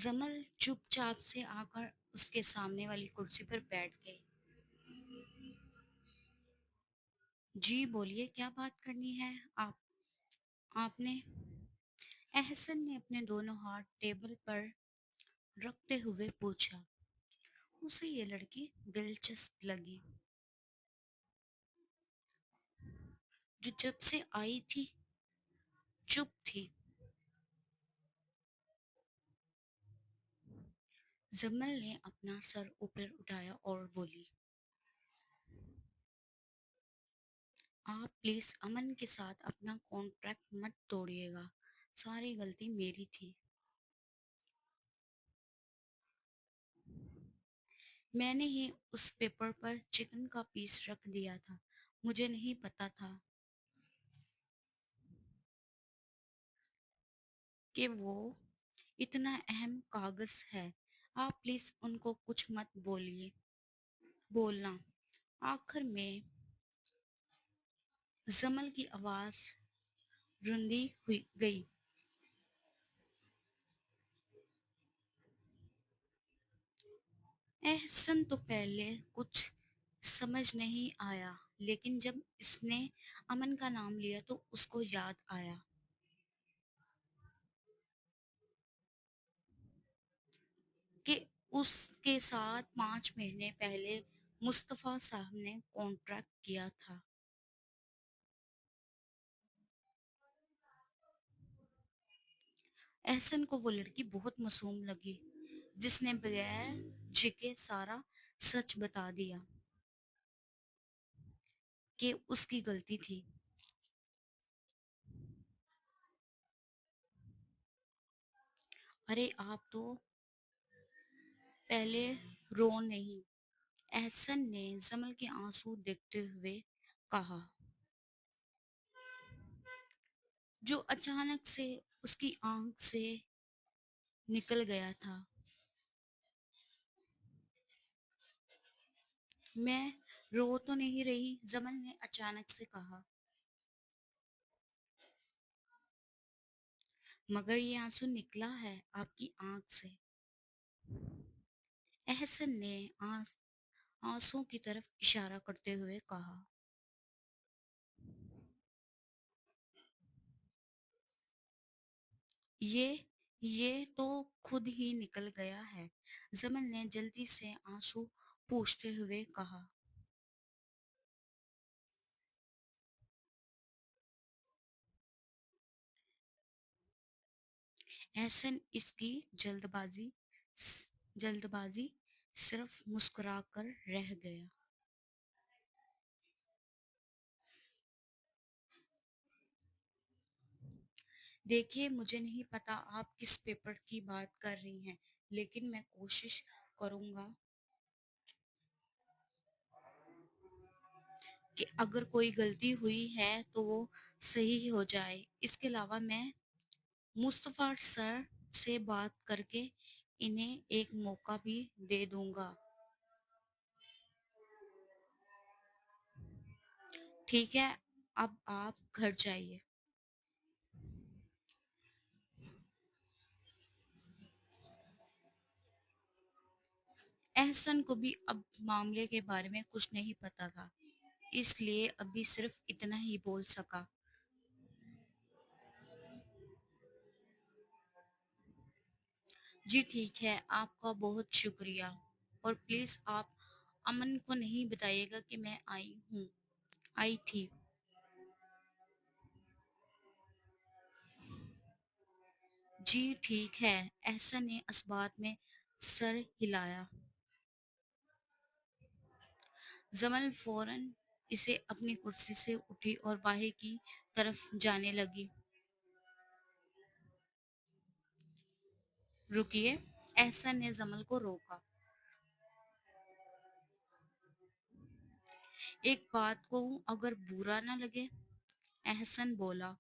जमल चुपचाप से आकर उसके सामने वाली कुर्सी पर बैठ गई। जी बोलिए, क्या बात करनी है आपने? एहसन ने अपने दोनों हाथ टेबल पर रखते हुए पूछा। उसे ये लड़की दिलचस्प लगी, जो जब से आई थी चुप थी। जमल ने अपना सर ऊपर उठाया और बोली, आप प्लीज अमन के साथ अपना कॉन्ट्रैक्ट मत तोड़िएगा। सारी गलती मेरी थी। मैंने ही उस पेपर पर चिकन का पीस रख दिया था। मुझे नहीं पता था कि वो इतना अहम कागज है। आप प्लीज उनको कुछ मत बोलना। आखिर में जमल की आवाज रुंधी हुई गई। एहसन तो पहले कुछ समझ नहीं आया, लेकिन जब इसने अमन का नाम लिया तो उसको याद आया कि उसके साथ 5 महीने पहले मुस्तफा साहब ने कॉन्ट्रैक्ट किया था। एहसन को वो लड़की बहुत मासूम लगी, जिसने बगैर झिके सारा सच बता दिया कि उसकी गलती थी। अरे आप तो पहले रो नहीं, एहसन ने जमल के आंसू देखते हुए कहा, जो अचानक से उसकी आंख से निकल गया था। मैं रो तो नहीं रही, जमल ने अचानक से कहा, मगर ये आंसू निकला है आपकी आंख से। एहसन ने आंसू की तरफ इशारा करते हुए कहा, ये ये तो खुद ही निकल गया है। जमल ने जल्दी से आंसू पूछते हुए कहा। एहसन इसकी जल्दबाजी सिर्फ मुस्कुराकर रह गया। देखिए, मुझे नहीं पता आप किस पेपर की बात कर रही हैं, लेकिन मैं कोशिश करूंगा कि अगर कोई गलती हुई है तो वो सही हो जाए। इसके अलावा मैं मुस्तफा सर से बात करके इन्हें एक मौका भी दे दूंगा। ठीक है, अब आप घर जाइए। एहसन को भी अब मामले के बारे में कुछ नहीं पता था, इसलिए अभी सिर्फ इतना ही बोल सका। जी ठीक है, आपका बहुत शुक्रिया। और प्लीज आप अमन को नहीं बताइएगा कि मैं आई थी। जी ठीक है, एहसन ने इस बात में सर हिलाया। जमल फौरन इसे अपनी कुर्सी से उठी और बाहर की तरफ जाने लगी। रुकिए, एहसन ने जमल को रोका। एक बात कहूं, अगर बुरा ना लगे, एहसन बोला।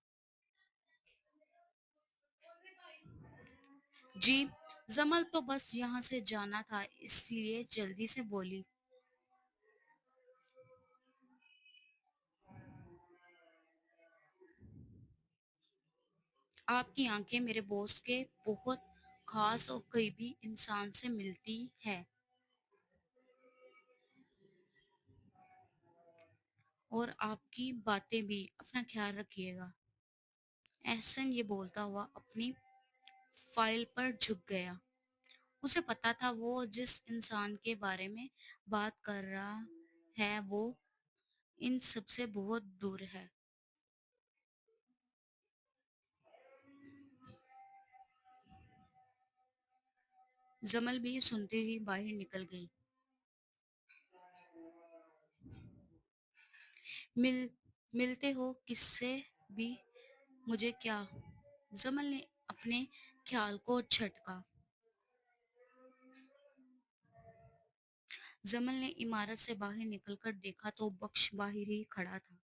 जी, जमल तो बस यहाँ से जाना था, इसलिए जल्दी से बोली। आपकी आंखें मेरे बॉस के बहुत خاص اور قریبی انسان سے ملتی ہے اور آپ کی باتیں بھی، اپنا خیال رکھیے گا۔ احسن یہ بولتا ہوا اپنی فائل پر جھک گیا۔ اسے پتا تھا وہ جس انسان کے بارے میں بات کر رہا ہے وہ ان سب سے بہت دور ہے۔ جمل بھی سنتے ہوئی باہر نکل گئی۔ مل ملتے ہو کس سے بھی، مجھے کیا؟ جمل نے اپنے خیال کو جھٹکا۔ جمل نے عمارت سے باہر نکل کر دیکھا تو بخش باہر ہی کھڑا تھا۔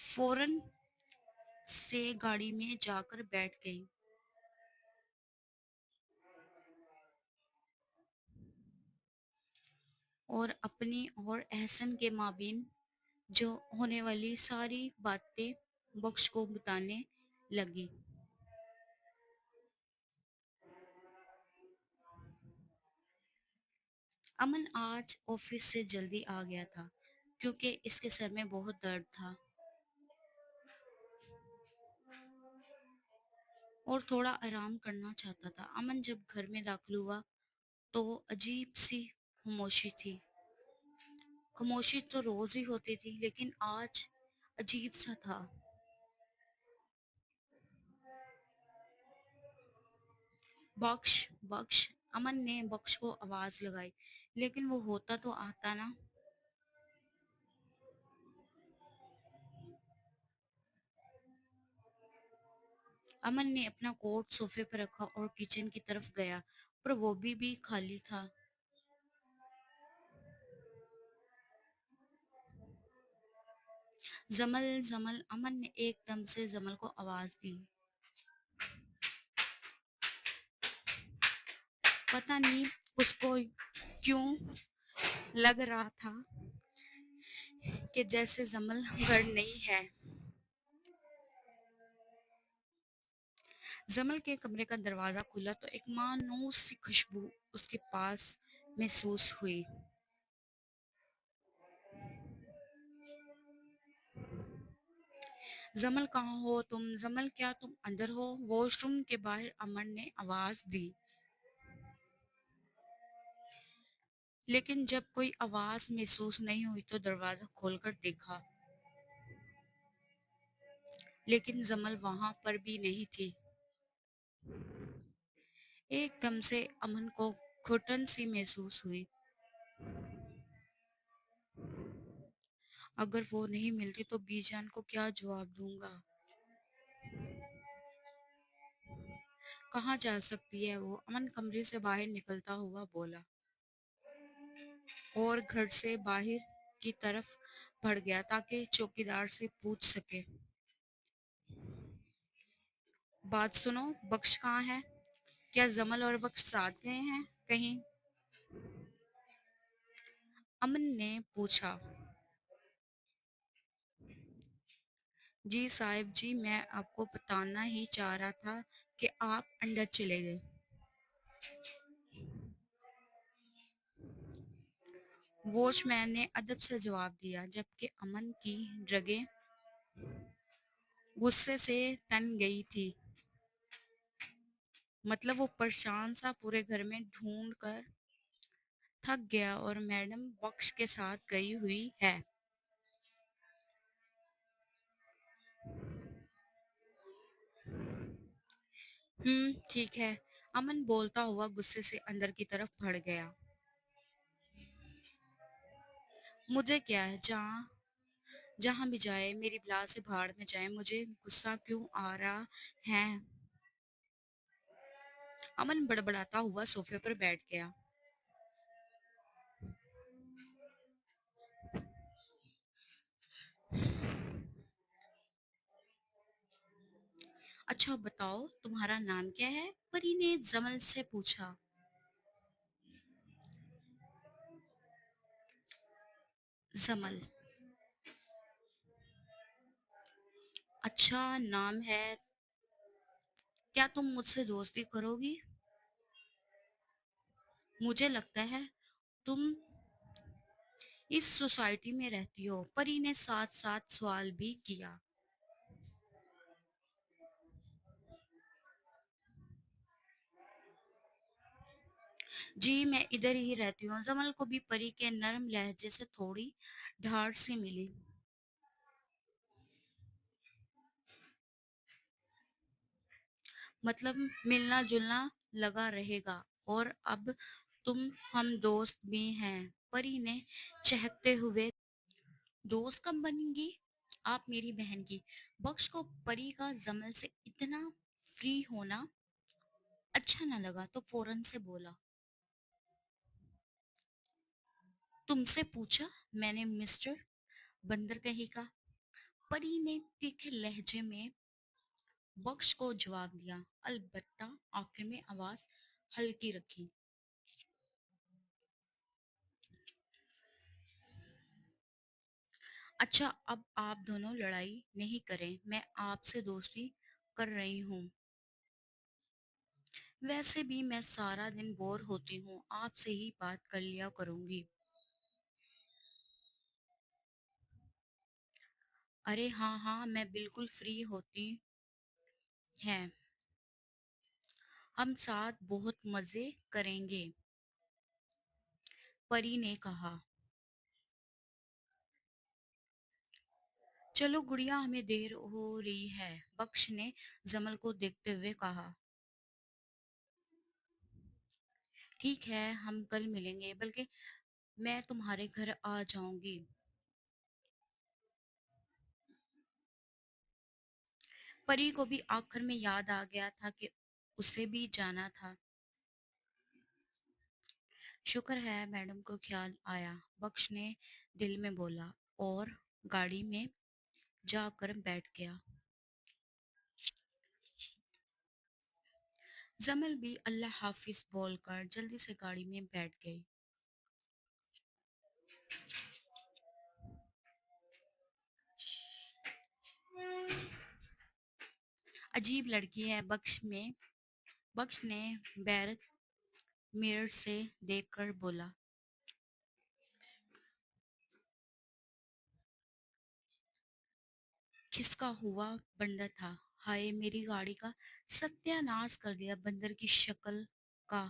فوراً سے گاڑی میں جا کر بیٹھ گئی اور اپنی اور احسن کے مابین جو ہونے والی ساری باتیں بخش کو بتانے لگی۔ امن آج آفس سے جلدی آ گیا تھا کیونکہ اس کے سر میں بہت درد تھا اور تھوڑا آرام کرنا چاہتا تھا۔ امن جب گھر میں داخل ہوا تو عجیب سی خاموشی تھی۔ خاموشی تو روز ہی ہوتی تھی لیکن آج عجیب سا تھا۔ بخش بخش، امن نے بخش کو آواز لگائی، لیکن وہ ہوتا تو آتا نا۔ امن نے اپنا کوٹ صوفے پر رکھا اور کچن کی طرف گیا پر وہ بھی خالی تھا۔ جمل جمل، امن نے ایک دم سے جمل کو آواز دی۔ پتہ نہیں اس کو کیوں لگ رہا تھا کہ جیسے جمل گھر نہیں ہے۔ جمل کے کمرے کا دروازہ کھلا تو ایک مانوس سی خوشبو اس کے پاس محسوس ہوئی۔ جمل کہاں ہو تم؟ جمل کیا تم اندر ہو؟ واش روم کے باہر امن نے آواز دی، لیکن جب کوئی آواز محسوس نہیں ہوئی تو دروازہ کھول کر دیکھا، لیکن جمل وہاں پر بھی نہیں تھی۔ ایک دم سے امن کو گھٹن سی محسوس ہوئی۔ اگر وہ نہیں ملتی تو بی جان کو کیا جواب دوں گا؟ کہاں جا سکتی ہے وہ؟ امن کمرے سے باہر نکلتا ہوا بولا اور گھر سے باہر کی طرف بڑھ گیا تاکہ چوکیدار سے پوچھ سکے۔ بات سنو، بخش کہاں ہے؟ کیا جمل اور بخش ساتھ گئے ہیں کہیں؟ امن نے پوچھا۔ جی صاحب جی، میں آپ کو بتانا ہی چاہ رہا تھا کہ آپ اندر چلے گئے۔ واچ مین نے ادب سے جواب دیا، جبکہ امن کی رگیں غصے سے تن گئی تھی۔ مطلب وہ پریشان سا پورے گھر میں ڈھونڈ کر تھک گیا اور میڈم بخش کے ساتھ گئی ہوئی ہے۔ ٹھیک ہے، امن بولتا ہوا غصے سے اندر کی طرف بڑھ گیا۔ مجھے کیا ہے، جہاں بھی جائے میری بلا سے بھاڑ میں جائے، مجھے غصہ کیوں آ رہا ہے؟ امن بڑبڑاتا ہوا صوفے پر بیٹھ گیا۔ اچھا بتاؤ تمہارا نام کیا ہے؟ پری نے جمل سے پوچھا۔ جمل۔ اچھا نام ہے क्या तुम मुझसे दोस्ती करोगी? मुझे लगता है तुम इस सोसाइटी में रहती हो। परी ने साथ साथ सवाल भी किया। जी मैं इधर ही रहती हूँ। जमल को भी परी के नरम लहजे से थोड़ी ढाढ़ सी मिली। मतलब मिलना जुलना लगा रहेगा। और अब तुम हम दोस्त भी हैं। परी ने चहकते हुए। दोस्त कब बनेंगी आप मेरी बहन की? बख्श को परी का जमल से इतना फ्री होना अच्छा न लगा तो फौरन से बोला। तुमसे पूछा मैंने मिस्टर बंदर कहीं का। परी ने तीखे लहजे में बख्श को जवाब दिया। अलबत्ता आखिर में आवाज हल्की रखी। अच्छा अब आप दोनों लड़ाई नहीं करें। मैं आपसे दोस्ती कर रही हूँ। वैसे भी मैं सारा दिन बोर होती हूँ। आपसे ही बात कर लिया करूंगी। अरे हाँ हाँ मैं बिल्कुल फ्री होती हैं। हम साथ बहुत मजे करेंगे। परी ने कहा। चलो गुड़िया हमें देर हो रही है। बख्श ने जमल को देखते हुए कहा। ठीक है हम कल मिलेंगे। बल्कि मैं तुम्हारे घर आ जाऊंगी। परी को भी आखिर में याद आ गया था कि उसे भी जाना था। शुक्र है मैडम को ख्याल आया। बख्श ने दिल में बोला और गाड़ी में जाकर बैठ गया। जमल भी अल्लाह हाफिज बोलकर जल्दी से गाड़ी में बैठ गई। अजीब लड़की है। बख्श ने बैरक मिरर से देखकर बोला। खिसका हुआ बंदर था। हाय मेरी गाड़ी का सत्यानाश कर दिया बंदर की शक्ल का।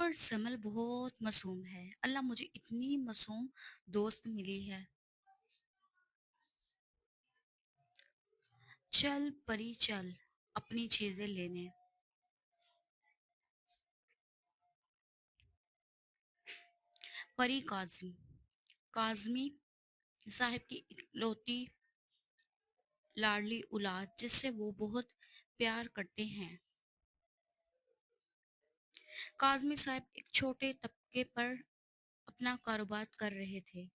पर समल बहुत मासूम है। अल्लाह मुझे इतनी मासूम दोस्त मिली है। चल परी चल अपनी चीजें लेने। परी काजमी साहब की इकलौती लाडली औलाद जिससे वो बहुत प्यार करते हैं। काजमी साहब एक छोटे तबके पर अपना कारोबार कर रहे थे।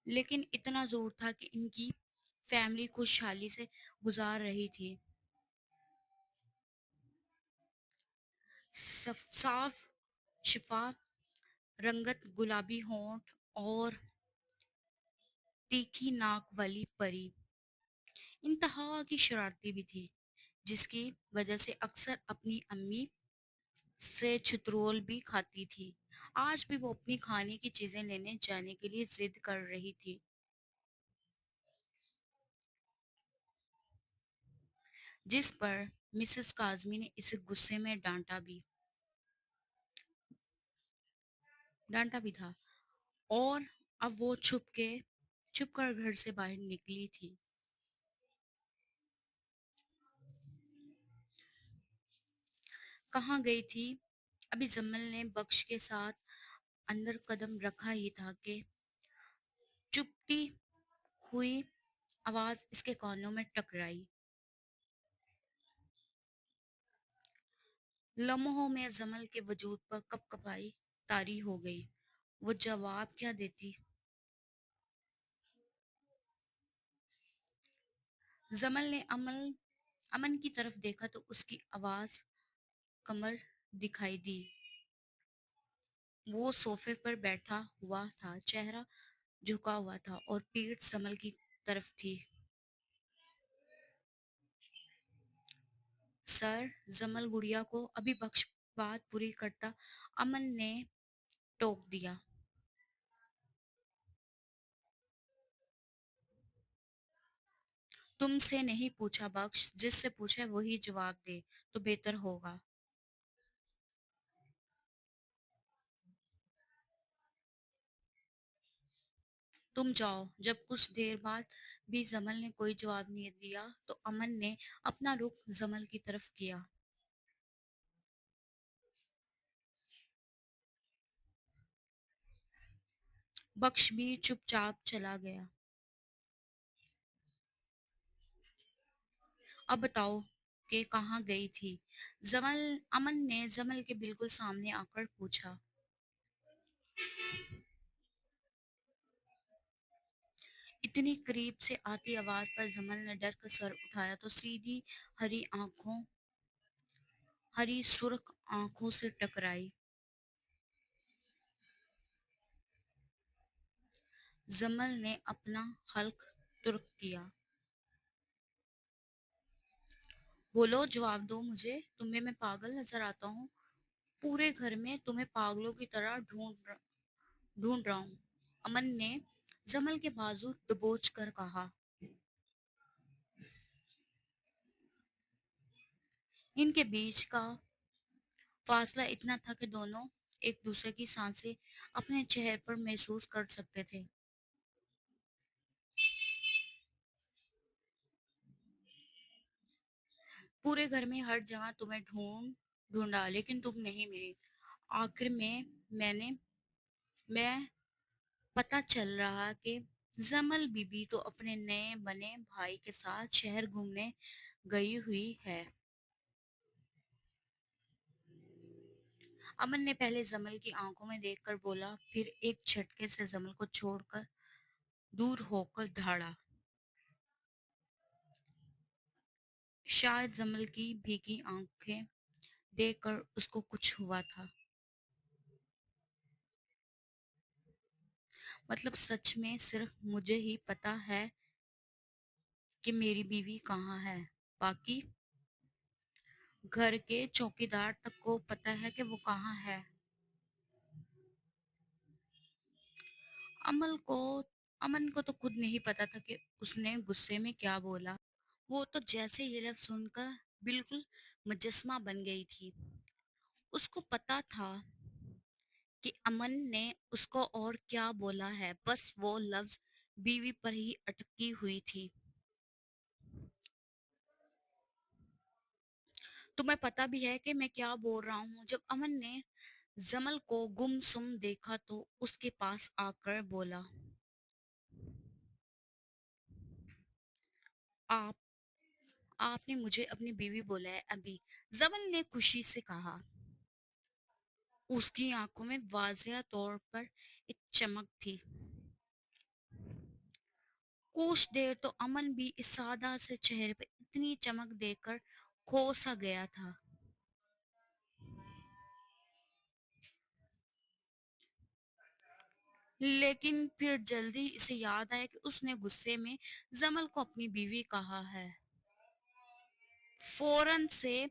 लेकिन इतना जोर था कि इनकी फैमिली खुशहाली से गुजार रही थी। साफ शिफाफ रंगत गुलाबी होंठ और तीखी नाक वाली परी इंतहा की शरारती भी थी। जिसकी वजह से अक्सर अपनी अम्मी से छित्रोल भी खाती थी। आज भी वो अपनी खाने की चीजें लेने जाने के लिए जिद कर रही थी। जिस पर मिसेस काजमी ने इसे गुस्से में डांटा भी था। और अब वो छुप कर घर से बाहर निकली थी। कहाँ गई थी? अभी जम्मल ने बख्श के साथ अंदर कदम रखा ही था कि चुपती हुई आवाज इसके कानों में टकराई। लम्हों में जमल के वजूद पर कपकपाई तारी हो गई। वो जवाब क्या देती? जमल ने अमन की तरफ देखा तो उसकी आवाज कमर दिखाई दी। वो सोफे पर बैठा हुआ था। चेहरा झुका हुआ था और पीठ जमल की तरफ थी। सर, जमल गुड़िया को अभी बख्श, बात पूरी करता अमन ने टोक दिया। तुमसे नहीं पूछा बख्श, जिससे पूछा वही जवाब दे तो बेहतर होगा। तुम जाओ। जब कुछ देर बाद भी जमल ने कोई जवाब नहीं दिया तो अमन ने अपना रुख जमल की तरफ किया। बख्श भी चुपचाप चला गया। अब बताओ कि कहाँ गई थी जमल? अमन ने जमल के बिल्कुल सामने आकर पूछा। इतनी करीब से आती आवाज पर जमल ने डर कर सर उठाया तो सीधी हरी आंखों हरी सुर्ख आंखों से टकराई। जमल ने अपना हल्क तुर्क किया। बोलो, जवाब दो मुझे। तुम्हें मैं पागल नजर आता हूँ? पूरे घर में तुम्हें पागलों की तरह ढूंढ रहा हूँ। अमन ने जमल के बाजू दबोच कर कहा। इनके बीच का फासला इतना था कि दोनों एक दूसरे की सांसें अपने चेहरे पर महसूस कर सकते थे। पूरे घर में हर जगह तुम्हें ढूंढा, लेकिन तुम नहीं मिली। आखिर में मैं पता चल रहा कि जमल बीबी तो अपने नए बने भाई के साथ शहर घूमने गई हुई है। अमन ने पहले जमल की आंखों में देखकर बोला, फिर एक झटके से जमल को छोड़कर दूर होकर दहाड़ा। शायद जमल की भीगी आंखें देखकर उसको कुछ हुआ था। मतलब सच में सिर्फ मुझे ही पता है कि मेरी बीवी कहाँ है। बाकी घर के चौकीदार तक को पता है कि वो कहाँ है। अमल को अमन को तो खुद नहीं पता था कि उसने गुस्से में क्या बोला। वो तो जैसे ये लफ्ज सुनकर बिल्कुल मुजस्मा बन गई थी। उसको पता था कि अमन ने उसको और क्या बोला है, बस वो लफ्ज बीवी पर ही अटकी हुई थी। तुम्हें पता भी है कि मैं क्या बोल रहा हूँ? जब अमन ने जमल को गुमसुम देखा तो उसके पास आकर बोला। आप आपने मुझे अपनी बीवी बोला है अभी? जमल ने खुशी से कहा। उसकी आंखों में वाजिया तौर पर एक चमक थी। कुछ देर तो अमन भी इस सादा से चेहरे पर इतनी चमक देखकर खो सा गया था। लेकिन फिर जल्दी इसे याद आया कि उसने गुस्से में जमल को अपनी बीवी कहा है। फौरन से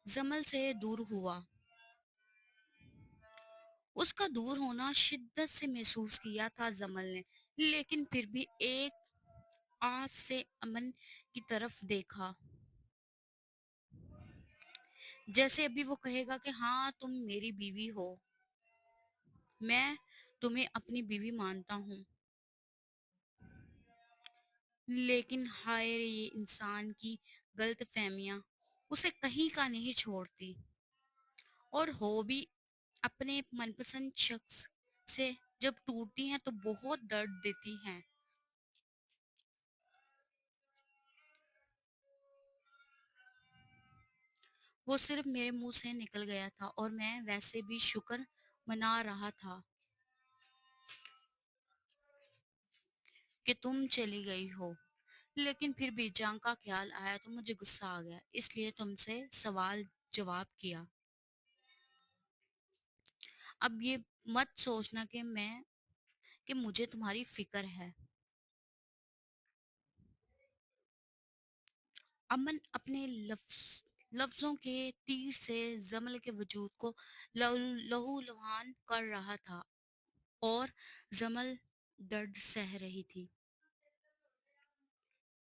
जमल से दूर हुआ। उसका दूर होना शिद्दत से महसूस किया था जमल ने, लेकिन फिर भी एक आस से अमन की तरफ देखा, जैसे अभी वो कहेगा कि हाँ तुम मेरी बीवी हो, मैं तुम्हें अपनी बीवी मानता हूँ। लेकिन हाय रे, ये इंसान की गलत फहमियां उसे कहीं का नहीं छोड़ती। और हो भी अपने मनपसंद शख्स से जब टूटती हैं तो बहुत दर्द देती हैं। वो सिर्फ मेरे मुंह से निकल गया था और मैं वैसे भी शुक्र मना रहा था कि तुम चली गई हो। लेकिन फिर भी जान का ख्याल आया तो मुझे गुस्सा आ गया, इसलिए तुमसे सवाल जवाब किया। अब ये मत सोचना कि मुझे तुम्हारी फिक्र है। अमन अपने लफ्ज لفظوں کے تیر سے زمل کے وجود کو لہو لہان کر رہا تھا اور زمل درد سہ رہی تھی.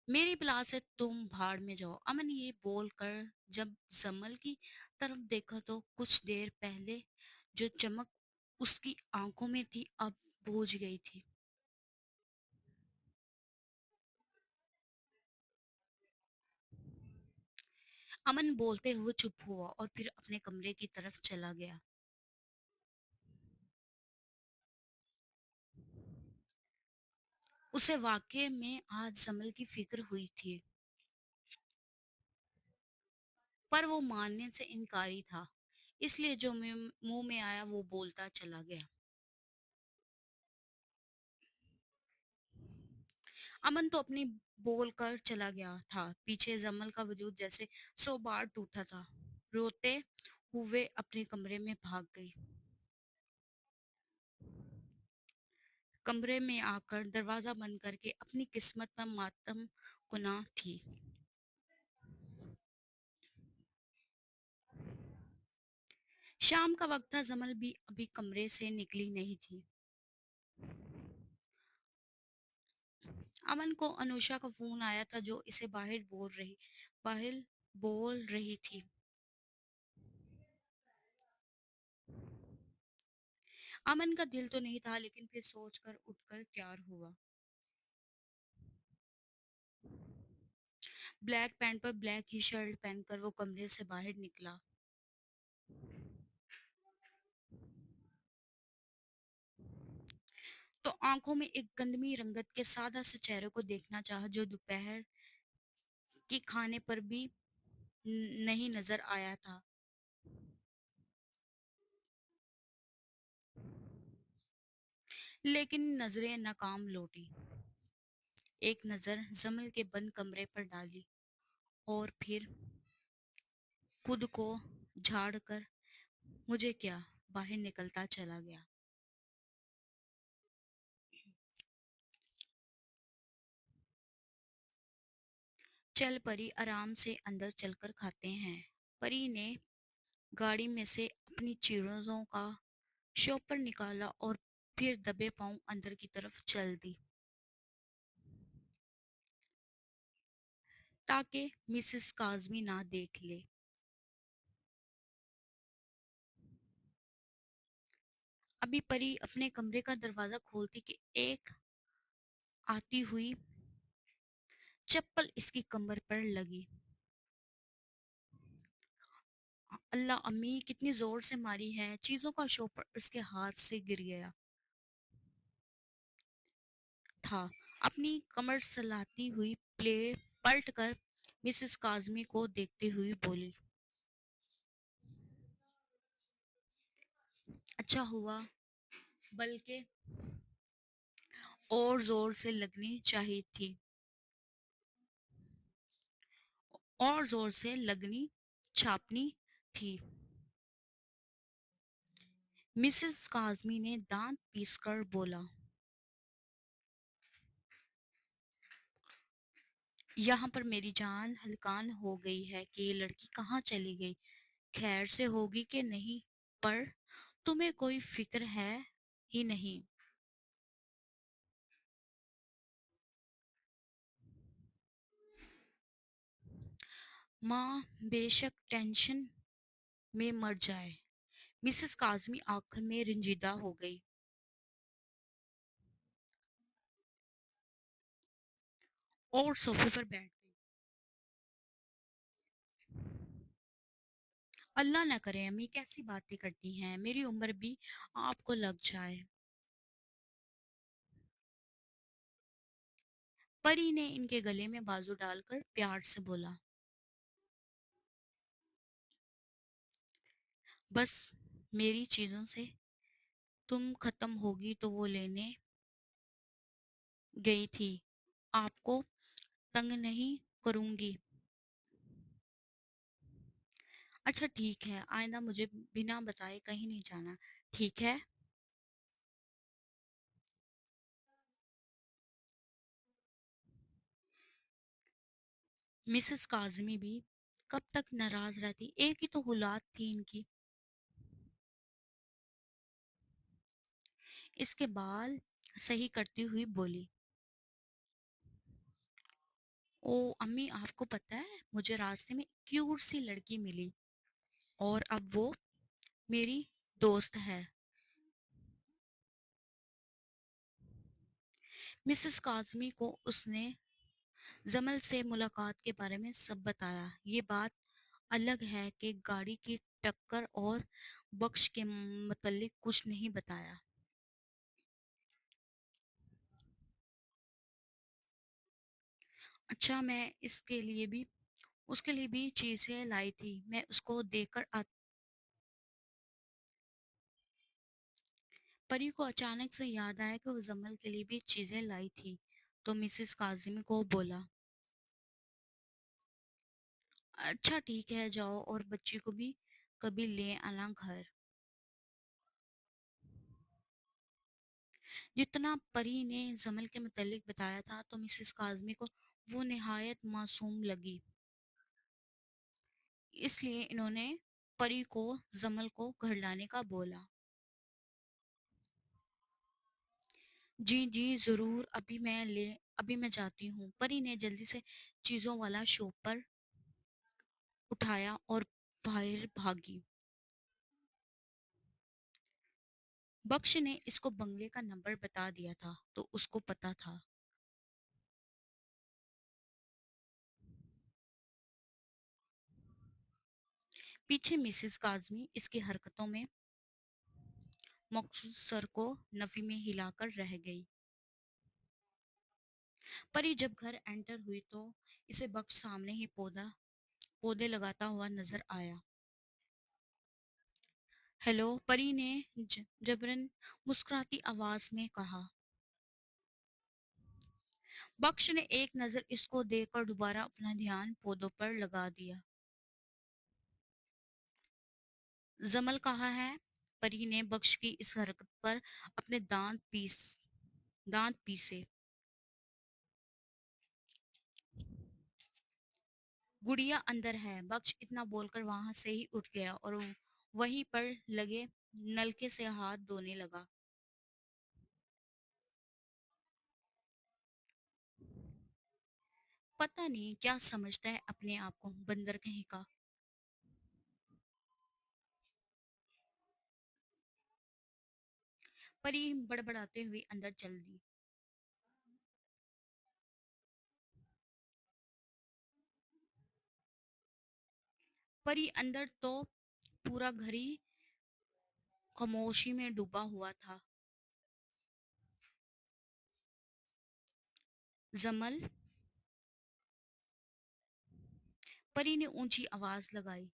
میری بلا سے تم بھاڑ میں جاؤ. امن یہ بول کر جب زمل کی طرف دیکھا تو کچھ دیر پہلے جو چمک اس کی آنکھوں میں تھی اب بوجھ گئی تھی. امن بولتے ہوئے چپ ہوا اور پھر اپنے کمرے کی طرف چلا گیا. اسے واقعے میں آج زمل کی فکر ہوئی تھی پر وہ ماننے سے انکاری تھا اس لیے جو منہ میں آیا وہ بولتا چلا گیا. امن تو اپنی بول کر چلا گیا تھا پیچھے زمل کا وجود جیسے 100 بار ٹوٹا تھا. روتے ہوئے اپنے کمرے میں بھاگ گئی. کمرے میں آ کر دروازہ بند کر کے اپنی قسمت پر ماتم کنا تھی. شام کا وقت تھا. زمل بھی ابھی کمرے سے نکلی نہیں تھی. امن کو انوشا کا فون آیا تھا جو اسے باہر بول رہی تھی. امن کا دل تو نہیں تھا لیکن پھر سوچ کر اٹھ کر تیار ہوا. بلیک پینٹ پر بلیک ہی شرٹ پہن کر وہ کمرے سے باہر نکلا. تو آنکھوں میں ایک گندمی رنگت کے سادہ سے چہرے کو دیکھنا چاہا جو دوپہر کے کھانے پر بھی نہیں نظر آیا تھا. لیکن نظریں ناکام لوٹی. ایک نظر زمل کے بند کمرے پر ڈالی اور پھر خود کو جھاڑ کر مجھے کیا باہر نکلتا چلا گیا. چل پری آرام سے اندر چل کر کھاتے ہیں. پری نے گاڑی میں سے اپنی چیزوں کا شوپر نکالا اور پھر دبے پاؤں اندر کی طرف چل دی تاکہ مسز کاظمی نہ دیکھ لے. ابھی پری اپنے کمرے کا دروازہ کھولتی کہ ایک آتی ہوئی چپل اس کی کمر پر لگی. اللہ امی کتنی زور سے ماری ہے. چیزوں کا شوپر اس کے ہاتھ سے گر گیا تھا. اپنی کمر سلاتی ہوئی پلٹ کر مسز کاظمی کو دیکھتے ہوئی بولی اچھا ہوا بلکہ اور زور سے لگنی چاہیے تھی اور زور سے لگنی چھاپنی تھی. مسز کاظمی نے دانت پیس کر بولا یہاں پر میری جان ہلکان ہو گئی ہے کہ یہ لڑکی کہاں چلی گئی. خیر سے ہوگی کہ نہیں پر تمہیں کوئی فکر ہے ہی نہیں. ماں بے شک ٹینشن میں مر جائے. مسز کاظمی آخر میں رنجیدہ ہو گئی اور صوفے پر بیٹھ گئی. اللہ نہ کرے امی کیسی باتیں کرتی ہیں. میری عمر بھی آپ کو لگ جائے. پری نے ان کے گلے میں بازو ڈال کر پیار سے بولا بس میری چیزوں سے تم ختم ہوگی تو وہ لینے گئی تھی. آپ کو تنگ نہیں کروں گی. اچھا ٹھیک ہے آئندہ مجھے بنا بتائے کہیں نہیں جانا ٹھیک ہے. مسز کاظمی بھی कब तक नाराज रहती, एक ही तो औलाद थी इनकी। इसके बाल सही करती हुई बोली, ओ अम्मी, आपको पता है मुझे रास्ते में क्यूट सी लड़की मिली और अब वो मेरी दोस्त है। मिसेस काज़मी को उसने जमल से मुलाकात के बारे में सब बताया। ये बात अलग है कि गाड़ी की टक्कर और बख्श के मतलब कुछ नहीं बताया। अच्छा, मैं इसके लिए भी उसके लिए भी चीजें लाई थी, मैं उसको देकर आ। परी को अचानक से याद आया कि वो जमल के लिए भी चीजें लाई थी, तो मिसेस काजिमी को बोला, अच्छा ठीक है, जाओ और बच्ची को भी कभी ले आना घर। जितना परी ने जमल के मुतालिक बताया था तो मिसेस काज़मी को वो निहायत मासूम लगी। इसलिए इन्होंने परी को जमल को घर लाने का बोला। जी जी जरूर, अभी मैं जाती हूँ। परी ने जल्दी से चीजों वाला शॉपर उठाया और बाहर भागी। बख्श ने इसको बंगले का नंबर बता दिया था तो उसको पता था। पीछे मिसेस काज़मी इसकी हरकतों में मकसूद सर को नफी में हिलाकर रह गई। परी जब घर एंटर हुई तो इसे बख्श सामने ही पौधे लगाता हुआ नजर आया। हेलो, परी ने जबरन मुस्कुराती आवाज में कहा। बख्श ने एक नजर इसको देखकर दोबारा अपना ध्यान पौधों पर लगा दिया। जमल कहाँ है? परी ने बख्श की इस हरकत पर अपने दांत पीसे। गुड़िया अंदर है, बख्श इतना बोलकर वहां से ही उठ गया और वहीं पर लगे नलके से हाथ धोने लगा। पता नहीं क्या समझता है अपने आप को, बंदर कहीं का। परी बड़बड़ाते हुए अंदर चल दी। परी अंदर तो पूरा घर ही खामोशी में डूबा हुआ था। जमल, परी ने ऊंची आवाज लगाई।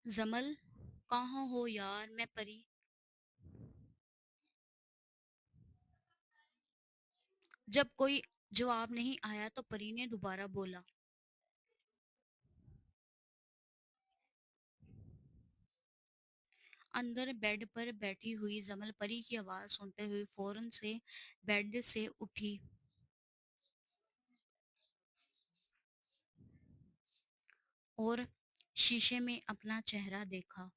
जमल, कहाँ हो यार? मैं परी। जब कोई जवाब नहीं आया तो परी ने दोबारा बोला। अंदर बेड पर बैठी हुई जमल परी की आवाज सुनते हुए फौरन से बेड से उठी और शीशे में अपना चेहरा देखा,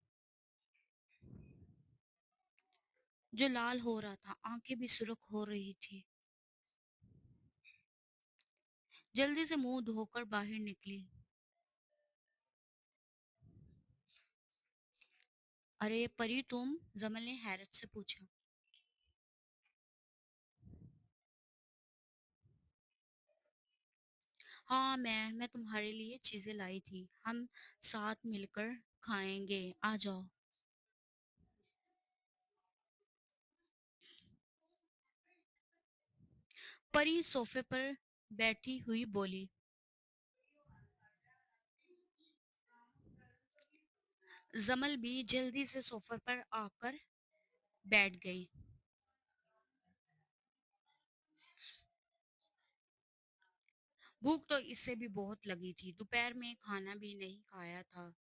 जो लाल हो रहा था। आंखें भी सुर्ख हो रही थी। जल्दी से मुंह धोकर बाहर निकली। अरे परी तुम? जमल ने हैरत से पूछा। हाँ, मैं तुम्हारे लिए चीजें लाई थी, हम साथ मिलकर खाएंगे, आ जाओ। परी सोफे पर बैठी हुई बोली। जमल भी जल्दी से सोफे पर आकर बैठ गई। भूख तो इससे भी बहुत लगी थी, दोपहर में खाना भी नहीं खाया था।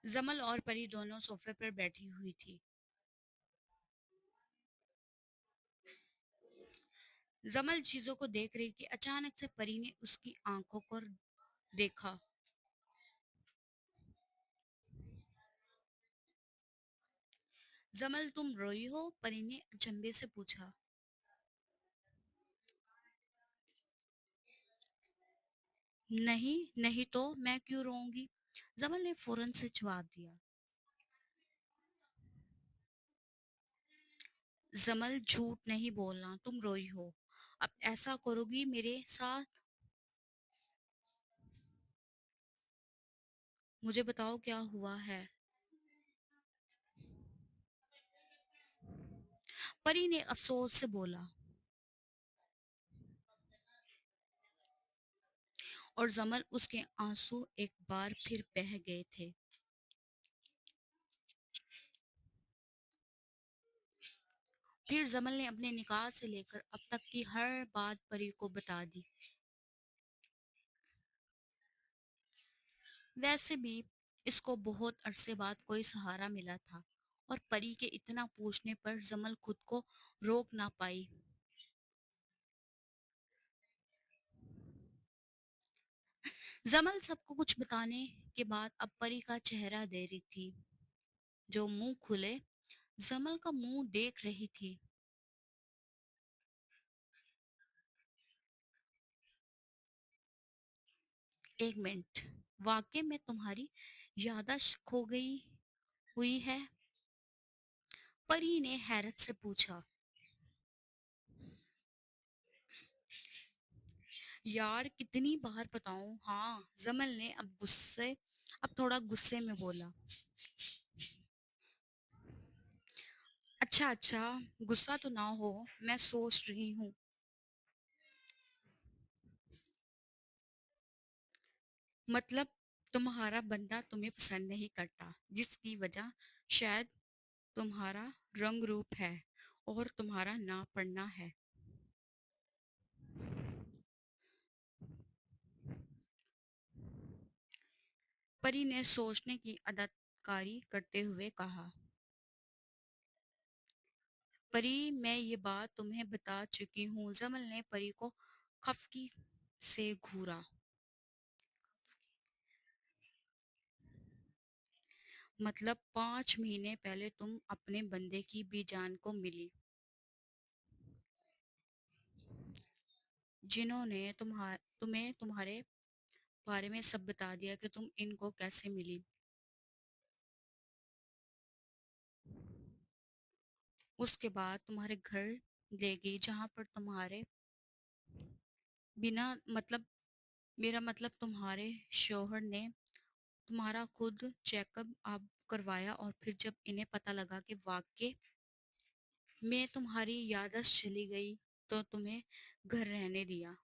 जमल और परी दोनों सोफे पर बैठी हुई थी। जमल चीजों को देख रही कि अचानक से परी ने उसकी आंखों को देखा। जमल, तुम रोई हो? परी ने अचंभे से पूछा। नहीं नहीं, तो मैं क्यों रोऊंगी? जमल ने फौरन से जवाब दिया। जमल, झूठ नहीं बोलना, तुम रोई हो। अब ऐसा करोगी मेरे साथ? मुझे बताओ क्या हुआ है। परी ने अफसोस से बोला। और जमल, उसके आंसू एक बार फिर बह गए थे। फिर जमल ने अपने निकाह से लेकर अब तक की हर बात परी को बता दी। वैसे भी इसको बहुत अरसे बाद कोई सहारा मिला था, और परी के इतना पूछने पर जमल खुद को रोक ना पाई। जमल सबको कुछ बताने के बाद अब परी का चेहरा दे रही थी, जो मुंह खुले जमल का मुंह देख रही थी। एक मिनट, वाकई में तुम्हारी याददाश्त खो गई हुई है? परी ने हैरत से पूछा। यार कितनी बार बताऊं? हाँ, जमल ने अब थोड़ा गुस्से में बोला। अच्छा अच्छा, गुस्सा तो ना हो, मैं सोच रही हूँ। मतलब तुम्हारा बंदा तुम्हें पसंद नहीं करता, जिसकी वजह शायद तुम्हारा रंग रूप है और तुम्हारा ना पढ़ना है। परी ने सोचने की अदाकारी करते हुए कहा। परी, मैं ये बात तुम्हें बता चुकी हूँ। जमल ने परी को खफकी से घूरा। मतलब 5 महीने पहले तुम अपने बंदे की बीजान को मिली, जिन्होंने तुम्हें तुम्हारे बारे में सब बता दिया कि तुम इनको कैसे मिली। उसके बाद तुम्हारे घर ले गई, जहां पर तुम्हारे बिना मतलब मेरा मतलब तुम्हारे शौहर ने तुम्हारा खुद चेकअप आप करवाया, और फिर जब इन्हें पता लगा कि वाकई में तुम्हारी याददाश्त चली गई, तो तुम्हें घर रहने दिया।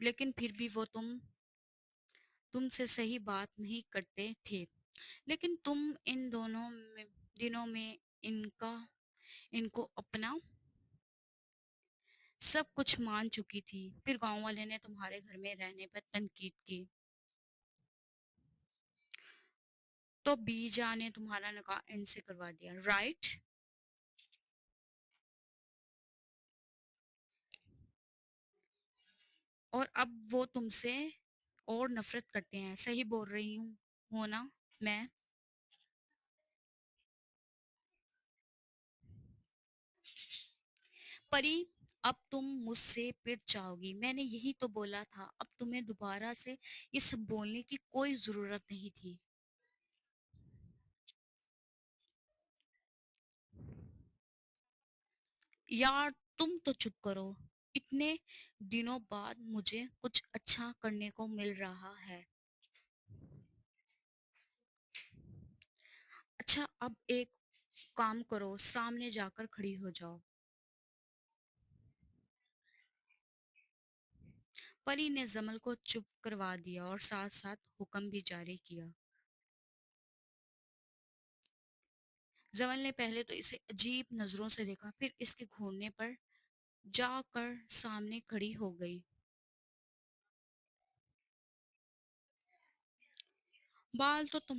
लेकिन फिर भी वो तुमसे सही बात नहीं करते थे। लेकिन तुम दिनों में इनका इनको अपना सब कुछ मान चुकी थी। फिर गांव वाले ने तुम्हारे घर में रहने पर तनकीद की, तो बीजा ने तुम्हारा निकाह इनसे करवा दिया, राइट? और अब वो तुमसे और नफरत करते हैं, सही बोल रही हूँ हो ना? मैं परी, अब तुम मुझसे पिट जाओगी। मैंने यही तो बोला था, अब तुम्हें दोबारा से ये सब बोलने की कोई जरूरत नहीं थी। यार तुम तो चुप करो। इतने दिनों बाद मुझे कुछ अच्छा करने को मिल रहा है। अच्छा, अब एक काम करो, सामने जाकर खड़ी हो जाओ। परी ने जमल को चुप करवा दिया और साथ साथ हुक्म भी जारी किया। जमल ने पहले तो इसे अजीब नजरों से देखा, फिर इसके घूरने पर जाकर सामने खड़ी हो गई। बाल तो तुम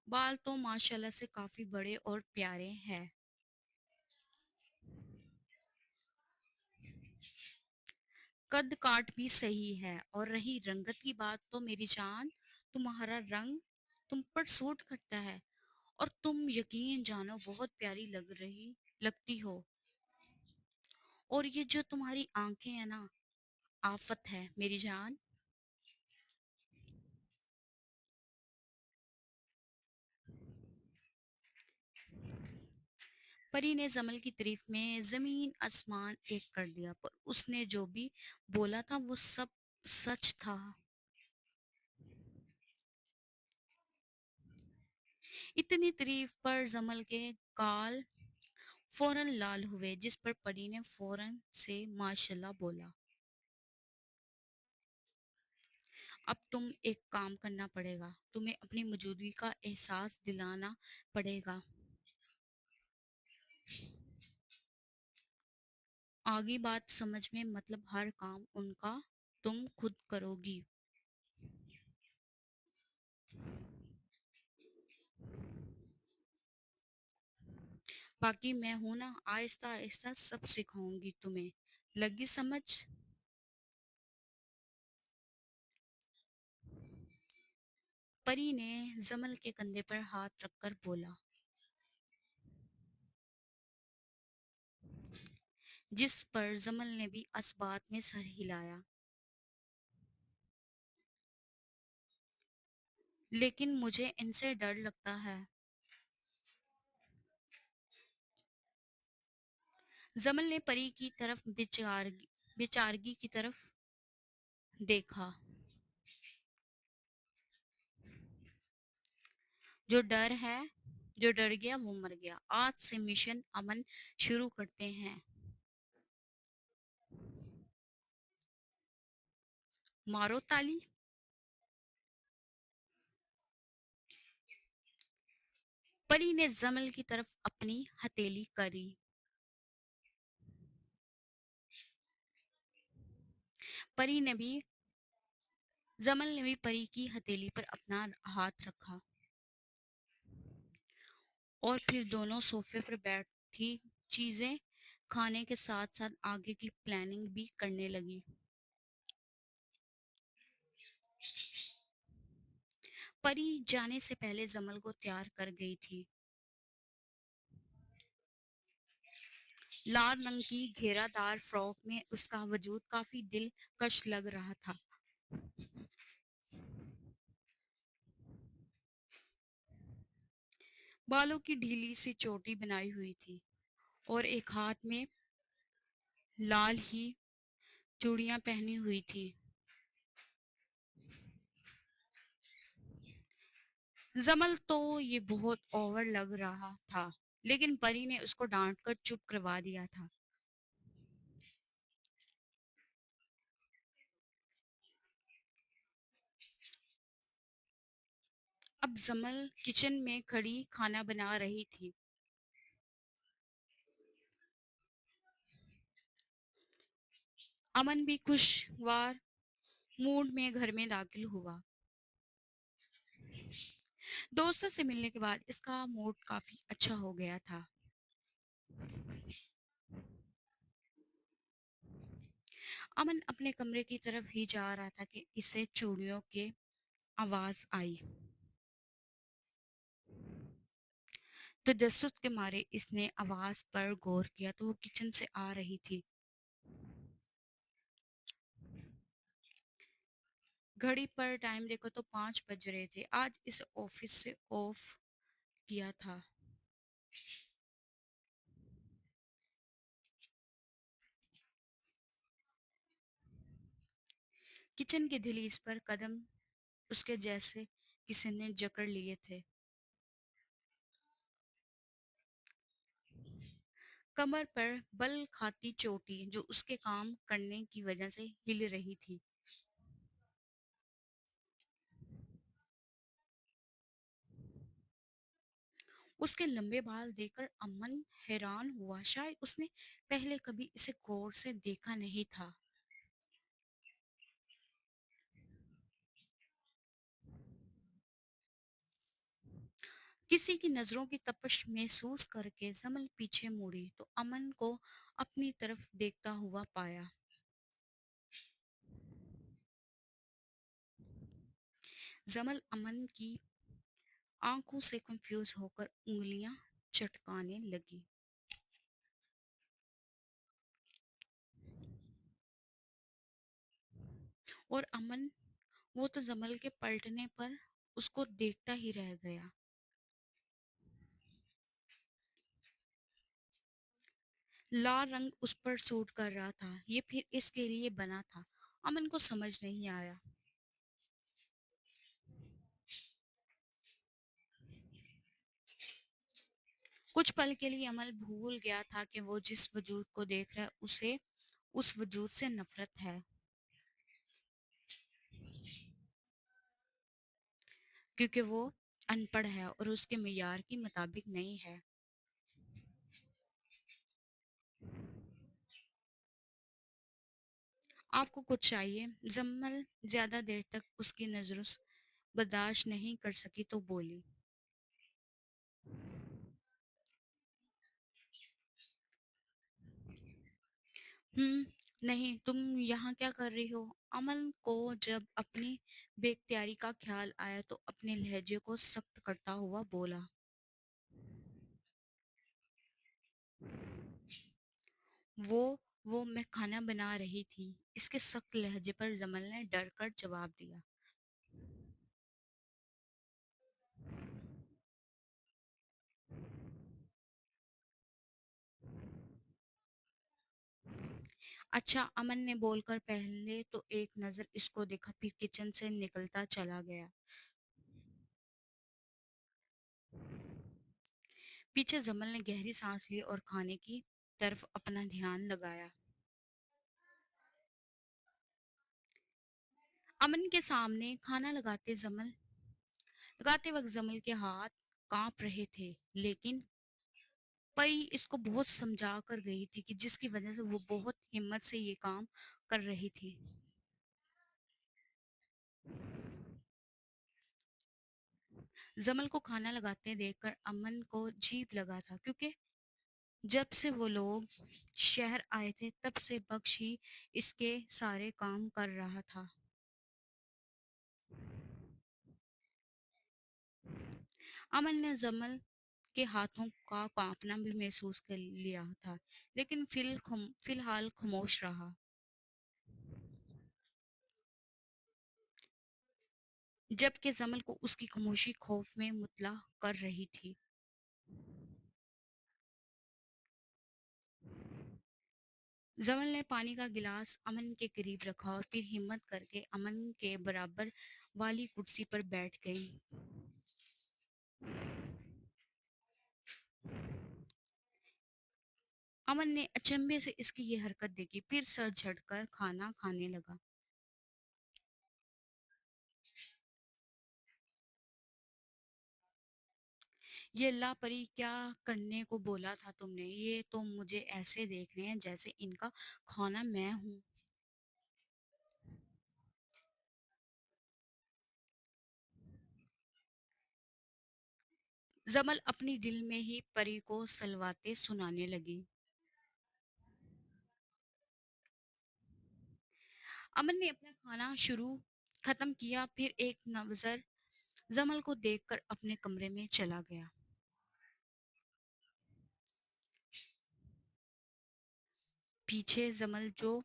बाल तो माशाल्लाह से काफी बड़े और प्यारे हैं। कद काठ भी सही है और रही रंगत की बात तो मेरी जान, तुम्हारा रंग तुम पर सूट करता है और तुम यकीन जानो बहुत प्यारी लगती हो। और ये जो तुम्हारी आंखें हैं ना, आफत है मेरी जान। परी ने जमल की तारीफ में जमीन आसमान एक कर दिया, पर उसने जो भी बोला था वो सब सच था। इतनी तारीफ पर जमल के गाल फौरन लाल हुए, जिस पर परी ने फौरन से माशाल्लाह बोला। अब तुम एक काम करना पड़ेगा, तुम्हें अपनी मौजूदगी का एहसास दिलाना पड़ेगा। आगे बात समझ में, मतलब हर काम उनका तुम खुद करोगी। बाकी मैं हूं ना, आहिस्ता आहिस्ता सब सिखाऊंगी तुम्हें। लगी समझ? परी ने जमल के कंधे पर हाथ रखकर बोला, जिस पर जमल ने भी इस बात में सर हिलाया। लेकिन मुझे इनसे डर लगता है। जमल ने परी की तरफ बेचारगी की तरफ देखा। जो डर है, जो डर गया वो मर गया। आज से मिशन अमन शुरू करते हैं। मारो ताली। परी ने जमल की तरफ अपनी हथेली करी। परी ने भी जमल ने भी परी की हथेली पर अपना हाथ रखा और फिर दोनों सोफे पर बैठी चीजें खाने के साथ साथ आगे की प्लानिंग भी करने लगी। परी जाने से पहले जमल को तैयार कर गई थी। लाल रंग की घेरादार फ्रॉक में उसका वजूद काफी दिलकश लग रहा था। बालों की ढीली सी चोटी बनाई हुई थी और एक हाथ में लाल ही चूड़ियां पहनी हुई थी। जमल तो ये बहुत ओवर लग रहा था, लेकिन परी ने उसको डांट कर चुप करवा दिया था। अब जमल किचन में खड़ी खाना बना रही थी। अमन भी खुशगवार मूड में घर में दाखिल हुआ। दोस्तों से मिलने के बाद इसका मूड काफी अच्छा हो गया था। अमन अपने कमरे की तरफ ही जा रहा था कि इसे चूड़ियों की आवाज आई। तो तजस्सुस के मारे इसने आवाज पर गौर किया तो वो किचन से आ रही थी। घड़ी पर टाइम देखो तो 5 बज रहे थे। आज इसे ऑफिस से ऑफ किया था। किचन के दहलीज पर कदम उसके जैसे किसी ने जकड़ लिए थे। कमर पर बल खाती चोटी जो उसके काम करने की वजह से हिल रही थी। उसके लंबे बाल देखकर अमन हैरान हुआ। शायद उसने पहले कभी इसे गौर से देखा नहीं था। किसी की नजरों की तपश महसूस करके जमल पीछे मुड़ी तो अमन को अपनी तरफ देखता हुआ पाया। जमल अमन की आंखों से कंफ्यूज होकर उंगलियां चटकाने लगी। और अमन, वो तो जमल के पलटने पर उसको देखता ही रह गया। लाल रंग उस पर सूट कर रहा था, ये फिर इसके लिए बना था। अमन को समझ नहीं आया। कुछ पल के लिए अमल भूल गया था कि वो जिस वजूद को देख रहा है उसे उस वजूद से नफरत है, क्योंकि वो अनपढ़ है और उसके मियार के मुताबिक नहीं है। आपको कुछ चाहिए? जम्मल ज्यादा देर तक उसकी नजरों से बर्दाश्त नहीं कर सकी तो बोली। नहीं, तुम यहाँ क्या कर रही हो? अमन को जब अपनी बेख्तियारी का ख्याल आया तो अपने लहजे को सख्त करता हुआ बोला। वो वो मैं खाना बना रही थी। इसके सख्त लहजे पर जमल ने डर कर जवाब दिया। अच्छा, अमन ने बोलकर पहले तो एक नजर इसको देखा, फिर किचन से निकलता चला गया। पीछे जमल ने गहरी सांस ली और खाने की तरफ अपना ध्यान लगाया। अमन के सामने खाना लगाते वक्त जमल के हाथ कांप रहे थे, लेकिन परी इसको बहुत समझा कर गई थी कि जिसकी वजह से वो बहुत हिम्मत से ये काम कर रही थी। जमल को खाना लगाते देखकर अमन को अजीब लगा था, क्योंकि जब से वो लोग शहर आए थे तब से बख्श ही इसके सारे काम कर रहा था। अमन ने जमल के हाथों का कांपना भी महसूस कर लिया था, लेकिन फिलहाल खामोश रहा। जबकि जमल को उसकी खामोशी खौफ में मुतला कर रही थी। जमल ने पानी का गिलास अमन के करीब रखा और फिर हिम्मत करके अमन के बराबर वाली कुर्सी पर बैठ गई। अमन ने अचंभे से इसकी ये हरकत देखी, फिर सर झटकर खाना खाने लगा। ये अल्लाह परी, क्या करने को बोला था तुमने? ये तो मुझे ऐसे देख रहे हैं जैसे इनका खाना मैं हूँ। जमल अपनी दिल में ही परी को सलवाते सुनाने लगी। अमन ने अपना खाना शुरू खत्म किया, फिर एक नजर जमल को देखकर अपने कमरे में चला गया। पीछे जमल, जो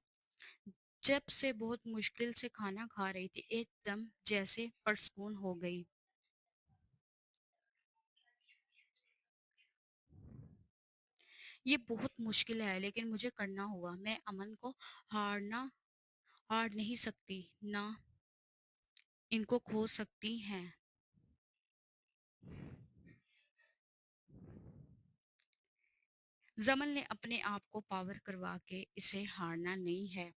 जब से बहुत मुश्किल से खाना खा रही थी, एकदम जैसे परसकून हो गई। ये बहुत मुश्किल है, लेकिन मुझे करना होगा। मैं अमन को हारना हार नहीं सकती, ना इनको खो सकती हैं। जमल ने अपने आप को पावर करवा के इसे हारना नहीं है।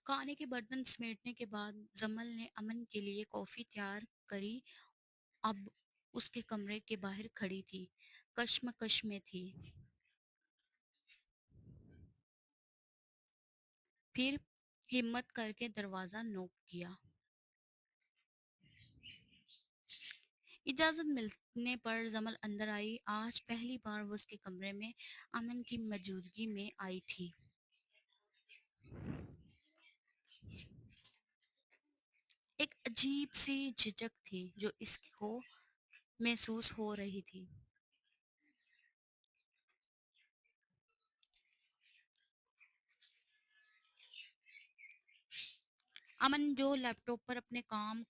खाने के बर्तन समेटने के बाद जमल ने अमन के लिए कॉफी तैयार करी। अब उसके कमरे के बाहर खड़ी थी, कश्मकश में थी। फिर हिम्मत करके दरवाजा नॉक किया। इजाजत मिलने पर जमल अंदर आई। आज पहली बार वो उसके कमरे में अमन की मौजूदगी में आई थी। एक अजीब सी झिझक थी जो इसको महसूस हो रही थी। अमन जो लैपटॉप पर अपने काम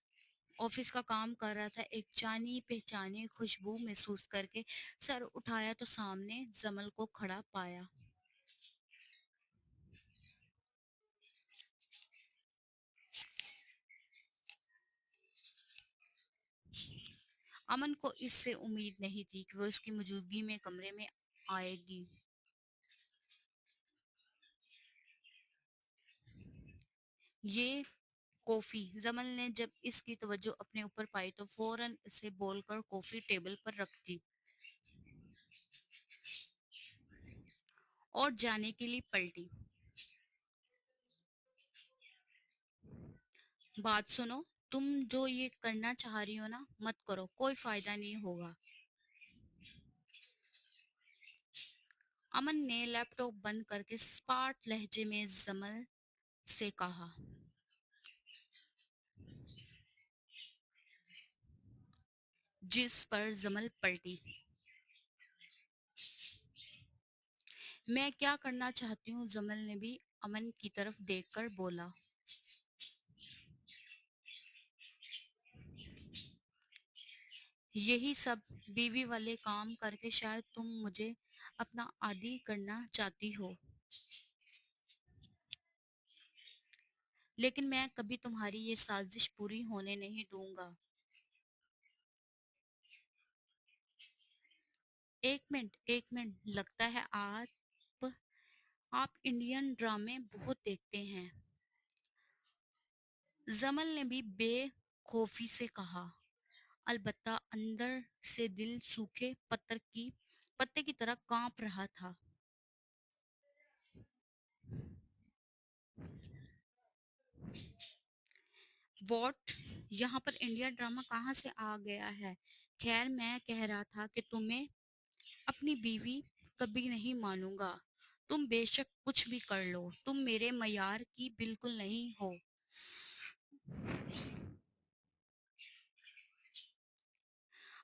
ऑफिस का काम कर रहा था, एक जानी पहचानी खुशबू महसूस करके सर उठाया तो सामने जमल को खड़ा पाया। अमन को इससे उम्मीद नहीं थी कि वो उसकी मौजूदगी में कमरे में आएगी। ये कॉफी। जमल ने जब इसकी तवज्जो अपने ऊपर पाई तो फौरन इसे बोलकर कॉफी टेबल पर रख दी और जाने के लिए पलटी। बात सुनो, तुम जो ये करना चाह रही हो ना, मत करो, कोई फायदा नहीं होगा। अमन ने लैपटॉप बंद करके स्पार्ट लहजे में जमल से कहा, जिस पर जमल पलटी। मैं क्या करना चाहती हूँ? जमल ने भी अमन की तरफ देखकर बोला। यही सब बीवी वाले काम करके शायद तुम मुझे अपना आदी करना चाहती हो, लेकिन मैं कभी तुम्हारी ये साजिश पूरी होने नहीं दूंगा। एक मिनट, लगता है आप इंडियन ड्रामे बहुत देखते हैं। जमल ने भी बेखौफी से कहा। अलबत्ता अंदर से दिल सूखे पत्ते की तरह कांप रहा था। वॉट? यहाँ पर इंडियन ड्रामा कहाँ से आ गया है? खैर, मैं कह रहा था कि तुम्हें अपनी बीवी कभी नहीं मानूंगा। तुम बेशक कुछ भी कर लो, तुम मेरे मयार की बिल्कुल नहीं हो।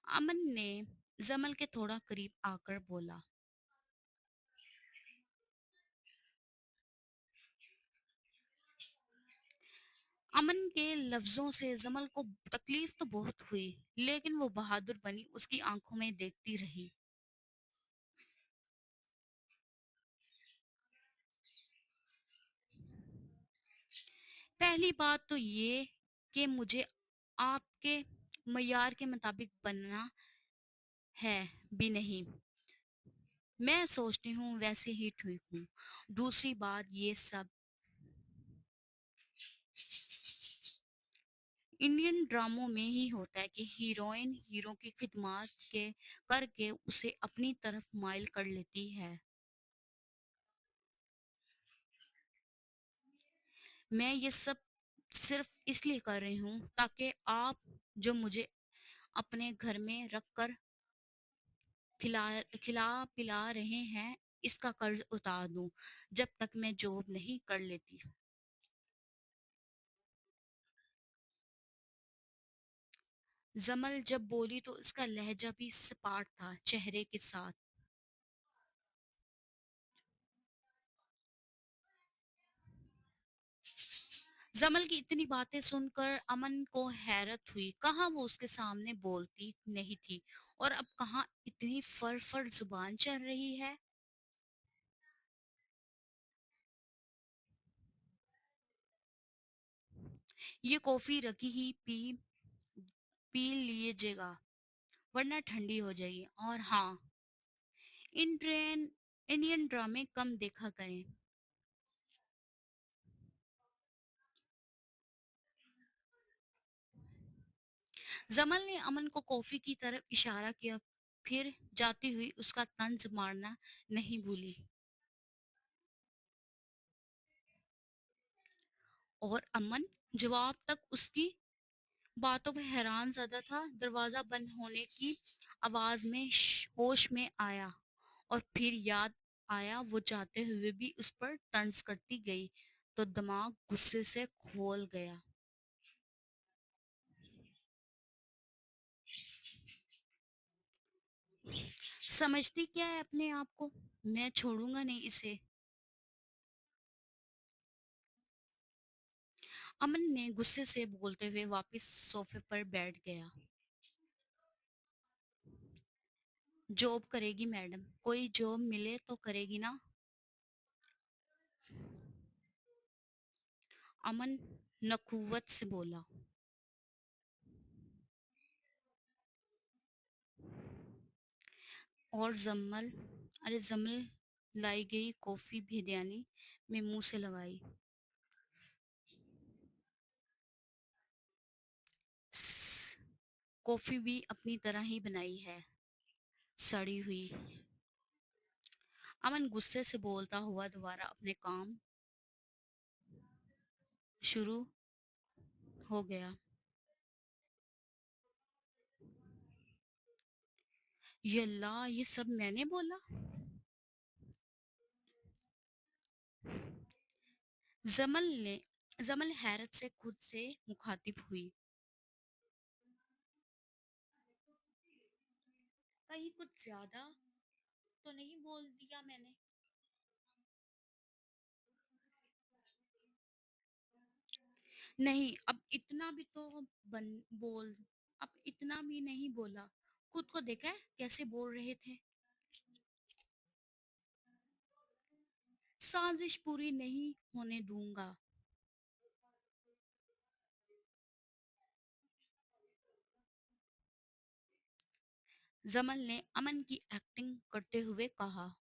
अमन ने जमल के थोड़ा करीब आकर बोला। अमन के लफ्जों से जमल को तकलीफ तो बहुत हुई, लेकिन वो बहादुर बनी उसकी आंखों में देखती रही। पहली बात तो ये कि मुझे आपके मयार के मुताबिक बनना है भी नहीं। मैं सोचती हूँ वैसे ही ठीक हूँ। दूसरी बात, ये सब इंडियन ड्रामों में ही होता है कि हीरोइन हीरो की खिदमत के करके उसे अपनी तरफ माइल कर लेती है। मैं ये सब सिर्फ इसलिए कर रही हूँ ताकि आप जो मुझे अपने घर में रखकर खिला खिला पिला रहे हैं, इसका कर्ज उतार दूं जब तक मैं जॉब नहीं कर लेती। जमल जब बोली तो इसका लहजा भी सपाट था, चेहरे के साथ। जमल की इतनी बातें सुनकर अमन को हैरत हुई। कहाँ वो उसके सामने बोलती नहीं थी और अब कहाँ इतनी फर फर जुबान चल रही है। ये कॉफी रखी ही पी लीजिएगा, वरना ठंडी हो जाएगी। और हाँ, इंडियन इंडियन ड्रामे कम देखा करें। जमल ने अमन को कॉफी की तरफ इशारा किया, फिर जाती हुई उसका तंज मारना नहीं भूली। और अमन जवाब तक उसकी बातों पर हैरान ज्यादा था। दरवाजा बंद होने की आवाज में होश में आया और फिर याद आया वो जाते हुए भी उस पर तंज करती गई। تو دماغ غصے سے کھول گیا۔ سمجھتی کیا ہے اپنے آپ کو؟ میں چھوڑوں گا نہیں اسے۔ امن نے غصے سے بولتے ہوئے واپس صوفے پر بیٹھ گیا۔ جاب کرے گی میڈم، کوئی جاب ملے تو کرے گی نا؟ امن نخوت سے بولا۔ اور زمل، ارے زمل لائی گئی کافی بریانی میں منہ سے لگائی۔ "سس، کافی بھی اپنی طرح ہی بنائی ہے، سڑی ہوئی"۔ امن غصے سے بولتا ہوا دوبارہ اپنے کام شروع ہو گیا۔ یہ اللہ، یہ سب میں نے بولا؟ زمل حیرت سے خود سے مخاطب ہوئی۔ کہیں کچھ زیادہ تو نہیں بول دیا میں نے؟ نہیں، بول اب اتنا بھی نہیں بولا۔ خود کو دیکھا ہے کیسے بول رہے تھے؟ سازش پوری نہیں ہونے دوں گا۔ زمل نے امن کی ایکٹنگ کرتے ہوئے کہا۔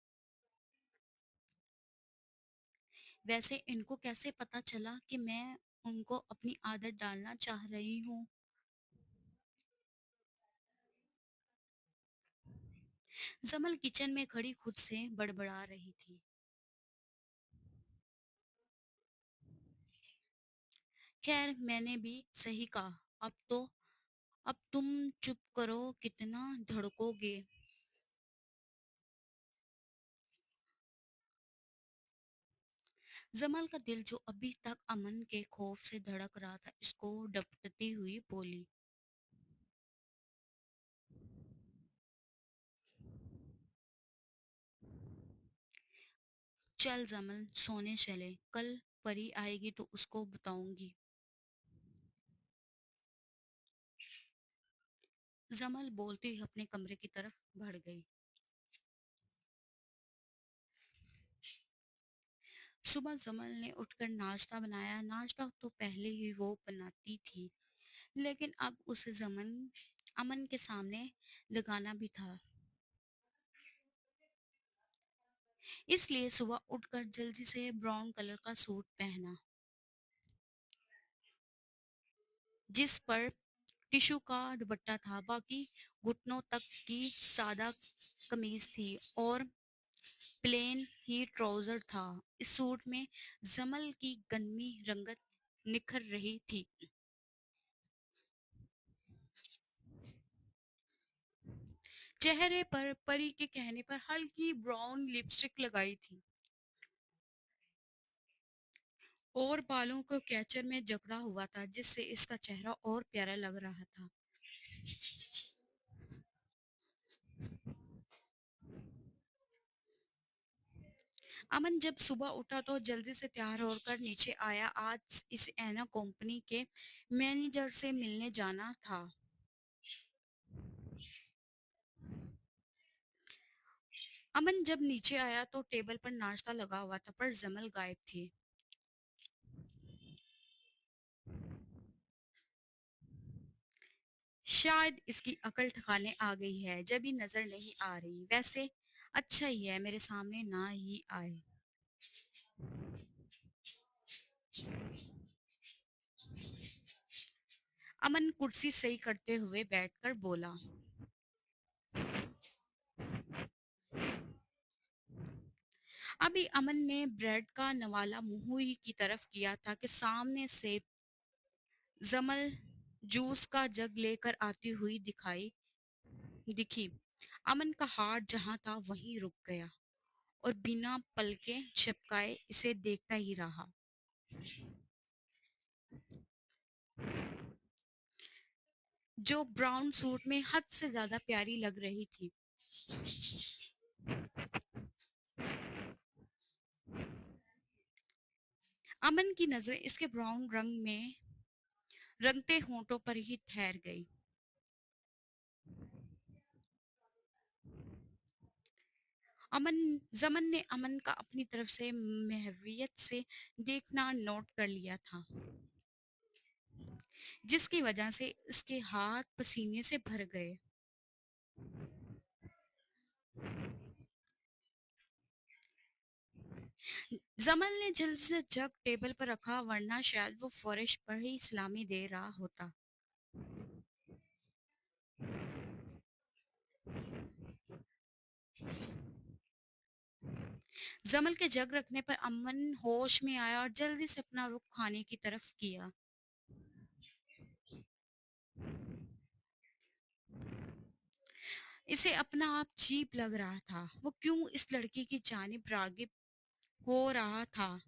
ویسے ان کو کیسے پتا چلا کہ میں ان کو اپنی عادت ڈالنا چاہ رہی ہوں؟ زمل کچن میں کھڑی خود سے بڑبڑا رہی تھی۔ خیر میں نے بھی صحیح کہا، اب تم چپ کرو، کتنا دھڑکو گے؟ زمل کا دل جو ابھی تک امن کے خوف سے دھڑک رہا تھا اس کو ڈپٹتی ہوئی بولی۔ چل زمل سونے چلے، کل پری آئے گی تو اس کو بتاؤں گی۔ زمل بولتی ہوئی اپنے کمرے کی طرف بڑھ گئی۔ صبح زمل نے اٹھ کر ناشتہ بنایا۔ ناشتہ تو پہلے ہی وہ بناتی تھی، لیکن اب اسے امن کے سامنے لگانا بھی تھا۔ اس لیے صبح اٹھ کر جلدی سے براؤن کلر کا سوٹ پہنا، جس پر ٹشو کا دوپٹہ تھا، باقی گھٹنوں تک کی سادہ قمیض تھی اور پلین ہی ٹراؤزر تھا۔ اس سوٹ میں زمل کی گندمی رنگت نکھر رہی تھی۔ چہرے پر پری کے کہنے پر ہلکی براؤن لپسٹک لگائی تھی اور بالوں کو کیچر میں جکڑا ہوا تھا، جس سے اس کا چہرہ اور پیارا لگ رہا تھا۔ امن جب صبح اٹھا تو جلدی سے تیار ہو کر نیچے آیا۔ آج اس اینا کمپنی کے مینیجر سے ملنے جانا تھا۔ امن جب نیچے آیا تو ٹیبل پر ناشتہ لگا ہوا تھا، پر زمل غائب تھی۔ شاید اس کی عقل ٹھکانے آ گئی ہے، جبھی نظر نہیں آ رہی۔ ویسے اچھا ہی ہے میرے سامنے نہ ہی آئے۔ امن کرسی صحیح کرتے ہوئے بیٹھ کر بولا۔ ابھی امن نے بریڈ کا نوالا منہ ہی کی طرف کیا تھا کہ سامنے سے زمل جوس کا جگ لے کر آتی ہوئی دکھی۔ امن کا ہاتھ جہاں تھا وہیں رک گیا اور بنا پلکیں جھپکائے اسے دیکھتا ہی رہا۔ जो ब्राउन सूट में हद से ज्यादा प्यारी लग रही थी। अमन की नजरें इसके ब्राउन रंग में रंगते होंठों पर ही ठहर गई। अमन जमन ने अमन का अपनी तरफ से महवियत से देखना नोट कर लिया था, जिसकी वजह से इसके हाथ पसीने से भर गए। जमल ने जल्द से जग टेबल पर रखा, वरना शायद वो फौरिश पर ही सलामी दे रहा होता। जमल के जग रखने पर अमन होश में आया और जल्दी से अपना रुख खाने की तरफ किया। इसे अपना आप चीप लग रहा था। वो क्यों इस लड़की की जानिब रागिब हो रहा था,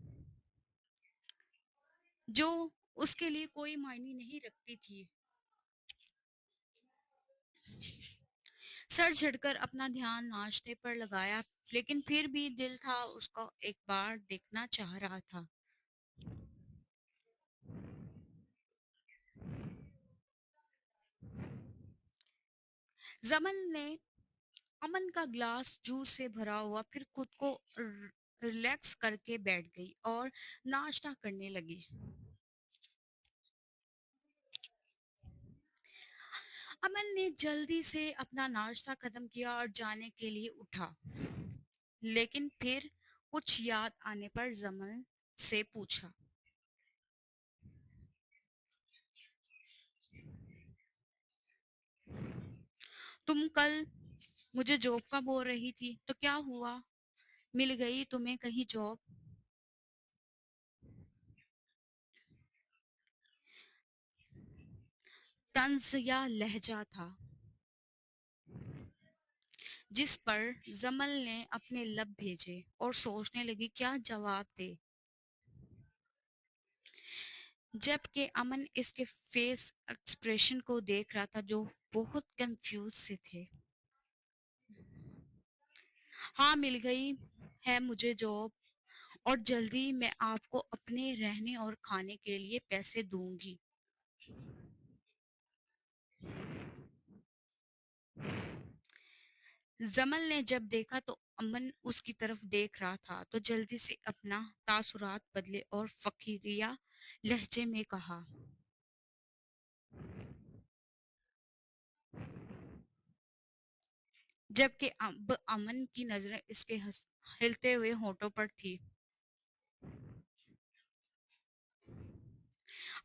जो उसके लिए कोई मायने नहीं रखती थी। सर झटकर अपना ध्यान नाश्ते पर लगाया, लेकिन फिर भी दिल था उसको एक बार देखना चाह रहा था। जमन ने अमन का ग्लास जूस से भरा हुआ फिर खुद को रिलैक्स करके बैठ गई और नाश्ता करने लगी। अमन ने जल्दी से अपना नाश्ता खत्म किया और जाने के लिए उठा, लेकिन फिर कुछ याद आने पर जमन से पूछा, तुम कल मुझे जॉब का बोल रही थी, तो क्या हुआ? मिल गई तुम्हें कहीं जॉब? तंज या लहजा था जिस पर जमल ने अपने लब भेजे और सोचने लगी क्या जवाब दे, जबकि अमन इसके फेस एक्सप्रेशन को देख रहा था जो बहुत कंफ्यूज से थे। हाँ, मिल गई है मुझे जॉब, और जल्दी मैं आपको अपने रहने और खाने के लिए पैसे दूंगी। जमल ने जब देखा तो अमन उसकी तरफ देख रहा था, तो जल्दी से अपना तासुरात बदले और फकीरिया लहजे में कहा, जबकि अब अमन की नजरें इसके हिलते हुए होठों पर थी।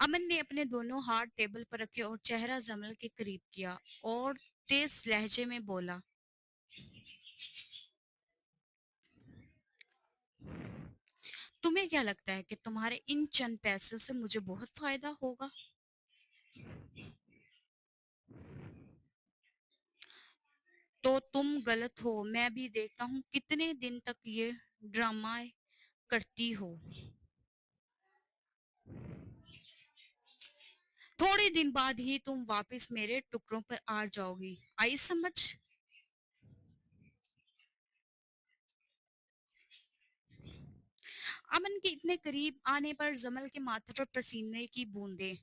अमन ने अपने दोनों हाथ टेबल पर रखे और चेहरा जमल के करीब किया और तेज लहजे में बोला, तुम्हें क्या लगता है कि तुम्हारे इन चंद पैसों से मुझे बहुत फायदा होगा? तो तुम गलत हो। मैं भी देखता हूँ कितने दिन तक ये ड्रामा करती हो। थोड़े दिन बाद ही तुम वापस मेरे टुकड़ों पर आ जाओगी। आई समझ? अमन के इतने करीब आने पर जमल के माथे पर पसीने की बूंदें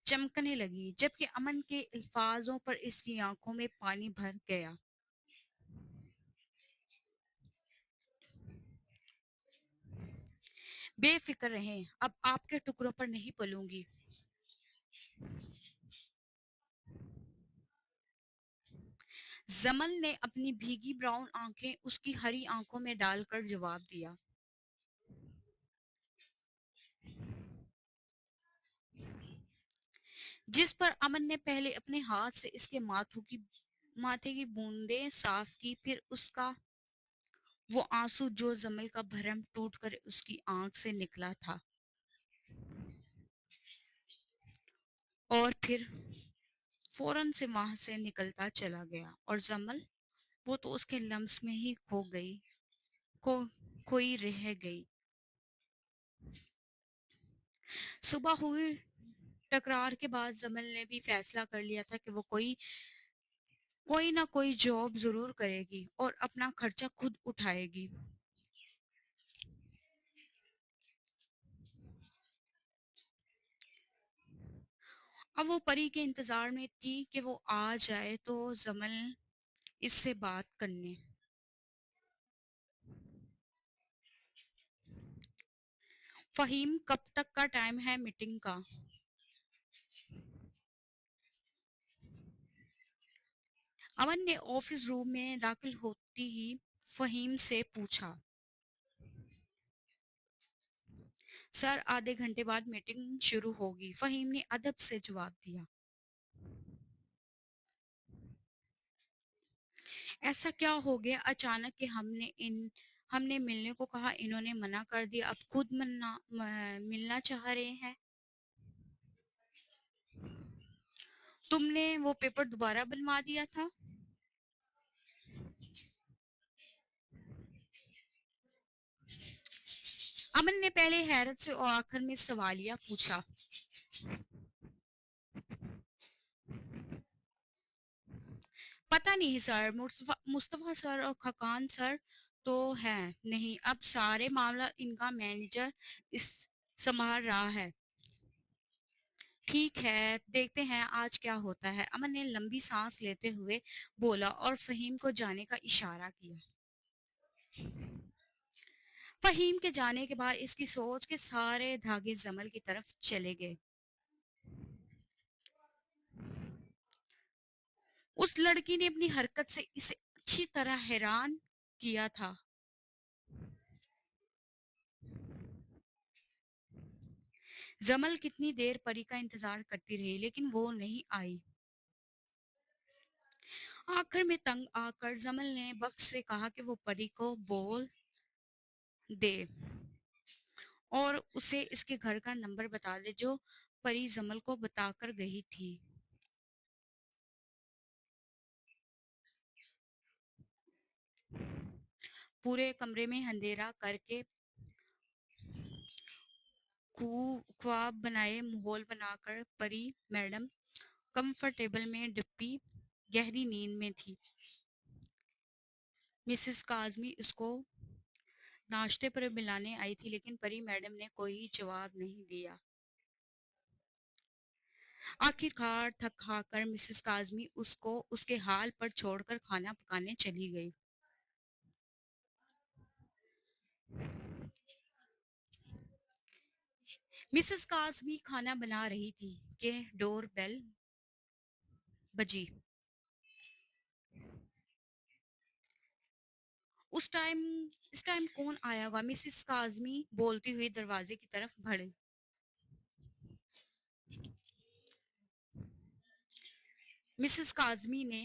चमकने लगी, जबकि अमन के अल्फाजों पर इसकी आंखों में पानी भर गया। बेफिक्र रहें, अब आपके टुकड़ों पर नहीं पलूंगी। जमल ने अपनी भीगी ब्राउन आंखें उसकी हरी आंखों में डालकर जवाब दिया, जिस पर अमन ने पहले अपने हाथ से इसके माथे की बूंदें साफ की, फिर उसका वो आंसू जो जमल का भरम टूट कर उसकी आंख से निकला था, और फिर फौरन से वहां से निकलता चला गया, और जमल वो तो उसके लम्स में ही खो गई, खोई रह गई। सुबह हुई टकरार के बाद जमल ने भी फैसला कर लिया था कि वो कोई कोई ना कोई जॉब जरूर करेगी और अपना खर्चा खुद उठाएगी। अब वो परी के इंतजार में थी कि वो आ जाए तो जमल इससे बात करने। फहीम, कब तक का टाइम है मीटिंग का? अमन ने ऑफिस रूम में दाखिल होती ही फहीम से पूछा। सर, आधे घंटे बाद मीटिंग शुरू होगी, फहीम ने अदब से जवाब दिया। ऐसा क्या हो गया अचानक कि हमने मिलने को कहा, इन्होंने मना कर दिया, अब खुद मिलना चाह रहे हैं। तुमने वो पेपर दोबारा बनवा दिया था? अमन ने पहले हैरत से और आखिर में सवालिया पूछा। पता नहीं सर, मुस्तफा मुस्तफा सर और खकान सर तो हैं नहीं, अब सारे मामला इनका मैनेजर इस संभाल रहा है। ठीक है, देखते हैं आज क्या होता है, अमन ने लंबी सांस लेते हुए बोला और फहीम को जाने का इशारा किया। फहीम के जाने के बाद इसकी सोच के सारे धागे जमल की तरफ चले गए। उस लड़की ने अपनी हरकत से इसे अच्छी तरह हैरान किया था। जमल कितनी देर परी का इंतजार करती रही लेकिन वो नहीं आई। आखिर में तंग आकर जमल ने बख्श से कहा कि वो परी को बोल दे और उसे इसके घर का नंबर बता दे जो परी जमल को बताकर गई थी। पूरे कमरे में अंधेरा करके ख्वाब बनाए माहौल बनाकर परी मैडम कंफर्टेबल में डिप्पी गहरी नींद में थी। मिसेस काजमी उसको नाश्ते पर मिलाने आई थी लेकिन परी मैडम ने कोई जवाब नहीं दिया। आखिरकार थक हाकर मिसेस काजमी उसको उसके हाल पर छोड़कर खाना पकाने चली गई। मिसेस काजमी खाना बना रही थी कि डोर बेल बजी। उस टाइम इस टाइम कौन आया होगा, मिसेस काजमी बोलती हुई दरवाजे की तरफ बढ़ी। मिसेस काजमी ने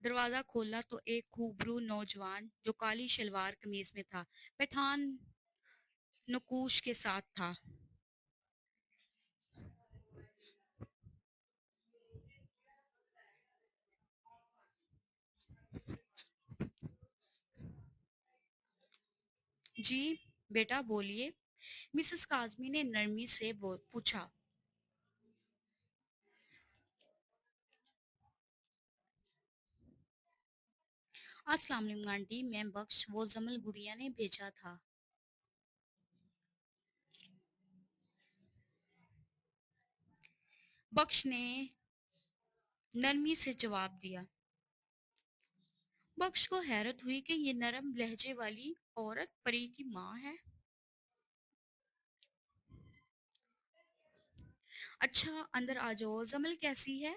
दरवाजा खोला तो एक खूबरू नौजवान जो काली शलवार कमीज में था, पठान नकूश के साथ था। जी बेटा बोलिए, मिसेस काजमी ने नरमी से पूछा। अस्सलाम वालेकुम आंटी, मैं बख्श, वो जमल गुड़िया ने भेजा था। बख्श ने नरमी से जवाब दिया। बख्श को हैरत हुई कि ये नरम लहजे वाली औरत परी की माँ है। अच्छा अंदर आ जाओ, जमल कैसी है?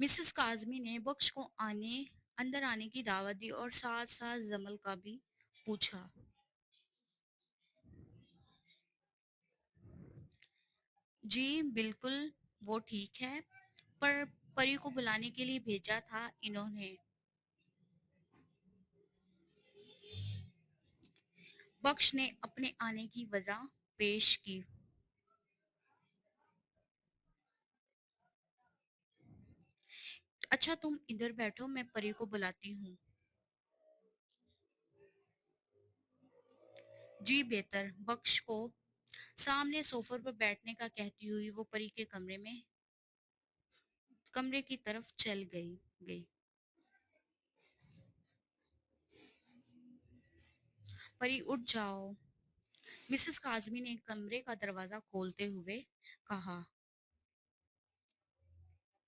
मिसेस काजमी ने बख्श को अंदर आने की दावत दी और साथ साथ जमल का भी पूछा। जी बिल्कुल, वो ठीक है, पर परी को बुलाने के लिए भेजा था इन्होंने। बख्श ने अपने आने की वजह पेश की। अच्छा तुम इधर बैठो, मैं परी को बुलाती हूँ। جی بہتر، بخش کو سامنے سوفر پر بیٹھنے کا کہتی ہوئی وہ پری کے کمرے کی طرف چل گئی۔ پری اٹھ جاؤ، مسز کاظمی نے کمرے کا دروازہ کھولتے ہوئے کہا۔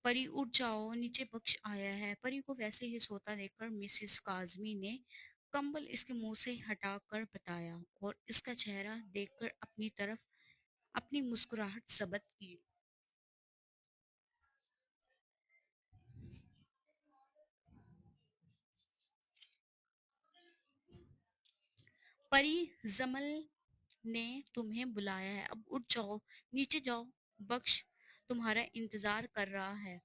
پری اٹھ جاؤ، نیچے بخش آیا ہے۔ پری کو ویسے ہی سوتا دیکھ کر مسز کاظمی نے کمبل اس کے منہ سے ہٹا کر بتایا اور اس کا چہرہ دیکھ کر اپنی طرف اپنی مسکراہٹ ثبت کی۔ پری زمل نے تمہیں بلایا ہے، اب اٹھ جاؤ، نیچے جاؤ، بخش تمہارا انتظار کر رہا ہے۔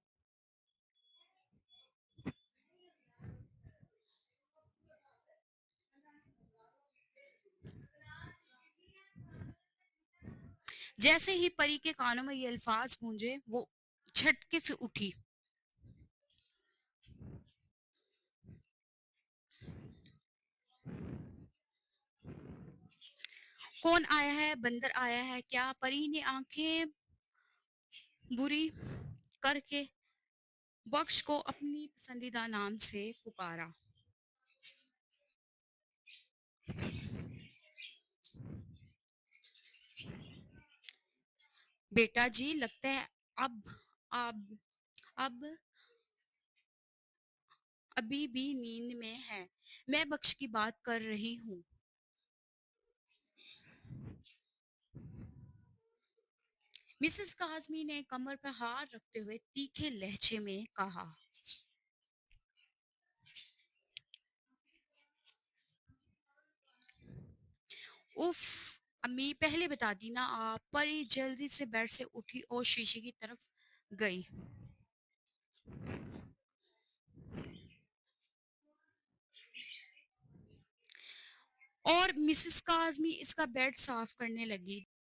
جیسے ہی پری کے کانوں میں یہ الفاظ گونجے وہ جھٹکے سے اٹھی۔ کون آیا ہے؟ بندر آیا ہے کیا؟ پری نے آنکھیں بری کر کے بخش کو اپنی پسندیدہ نام سے پکارا۔ بیٹا جی لگتا ہے اب اب اب ابھی بھی نیند میں ہے، میں بخش کی بات کر رہی ہوں۔ مسز کاظمی نے کمر پر ہاتھ رکھتے ہوئے تیکھے لہجے میں کہا۔ اف، امی پہلے بتا دی نا آپ۔ پری جلدی سے بیڈ سے اٹھی اور شیشے کی طرف گئی۔ اور مسز کاظمی اس کا بیڈ صاف کرنے لگی۔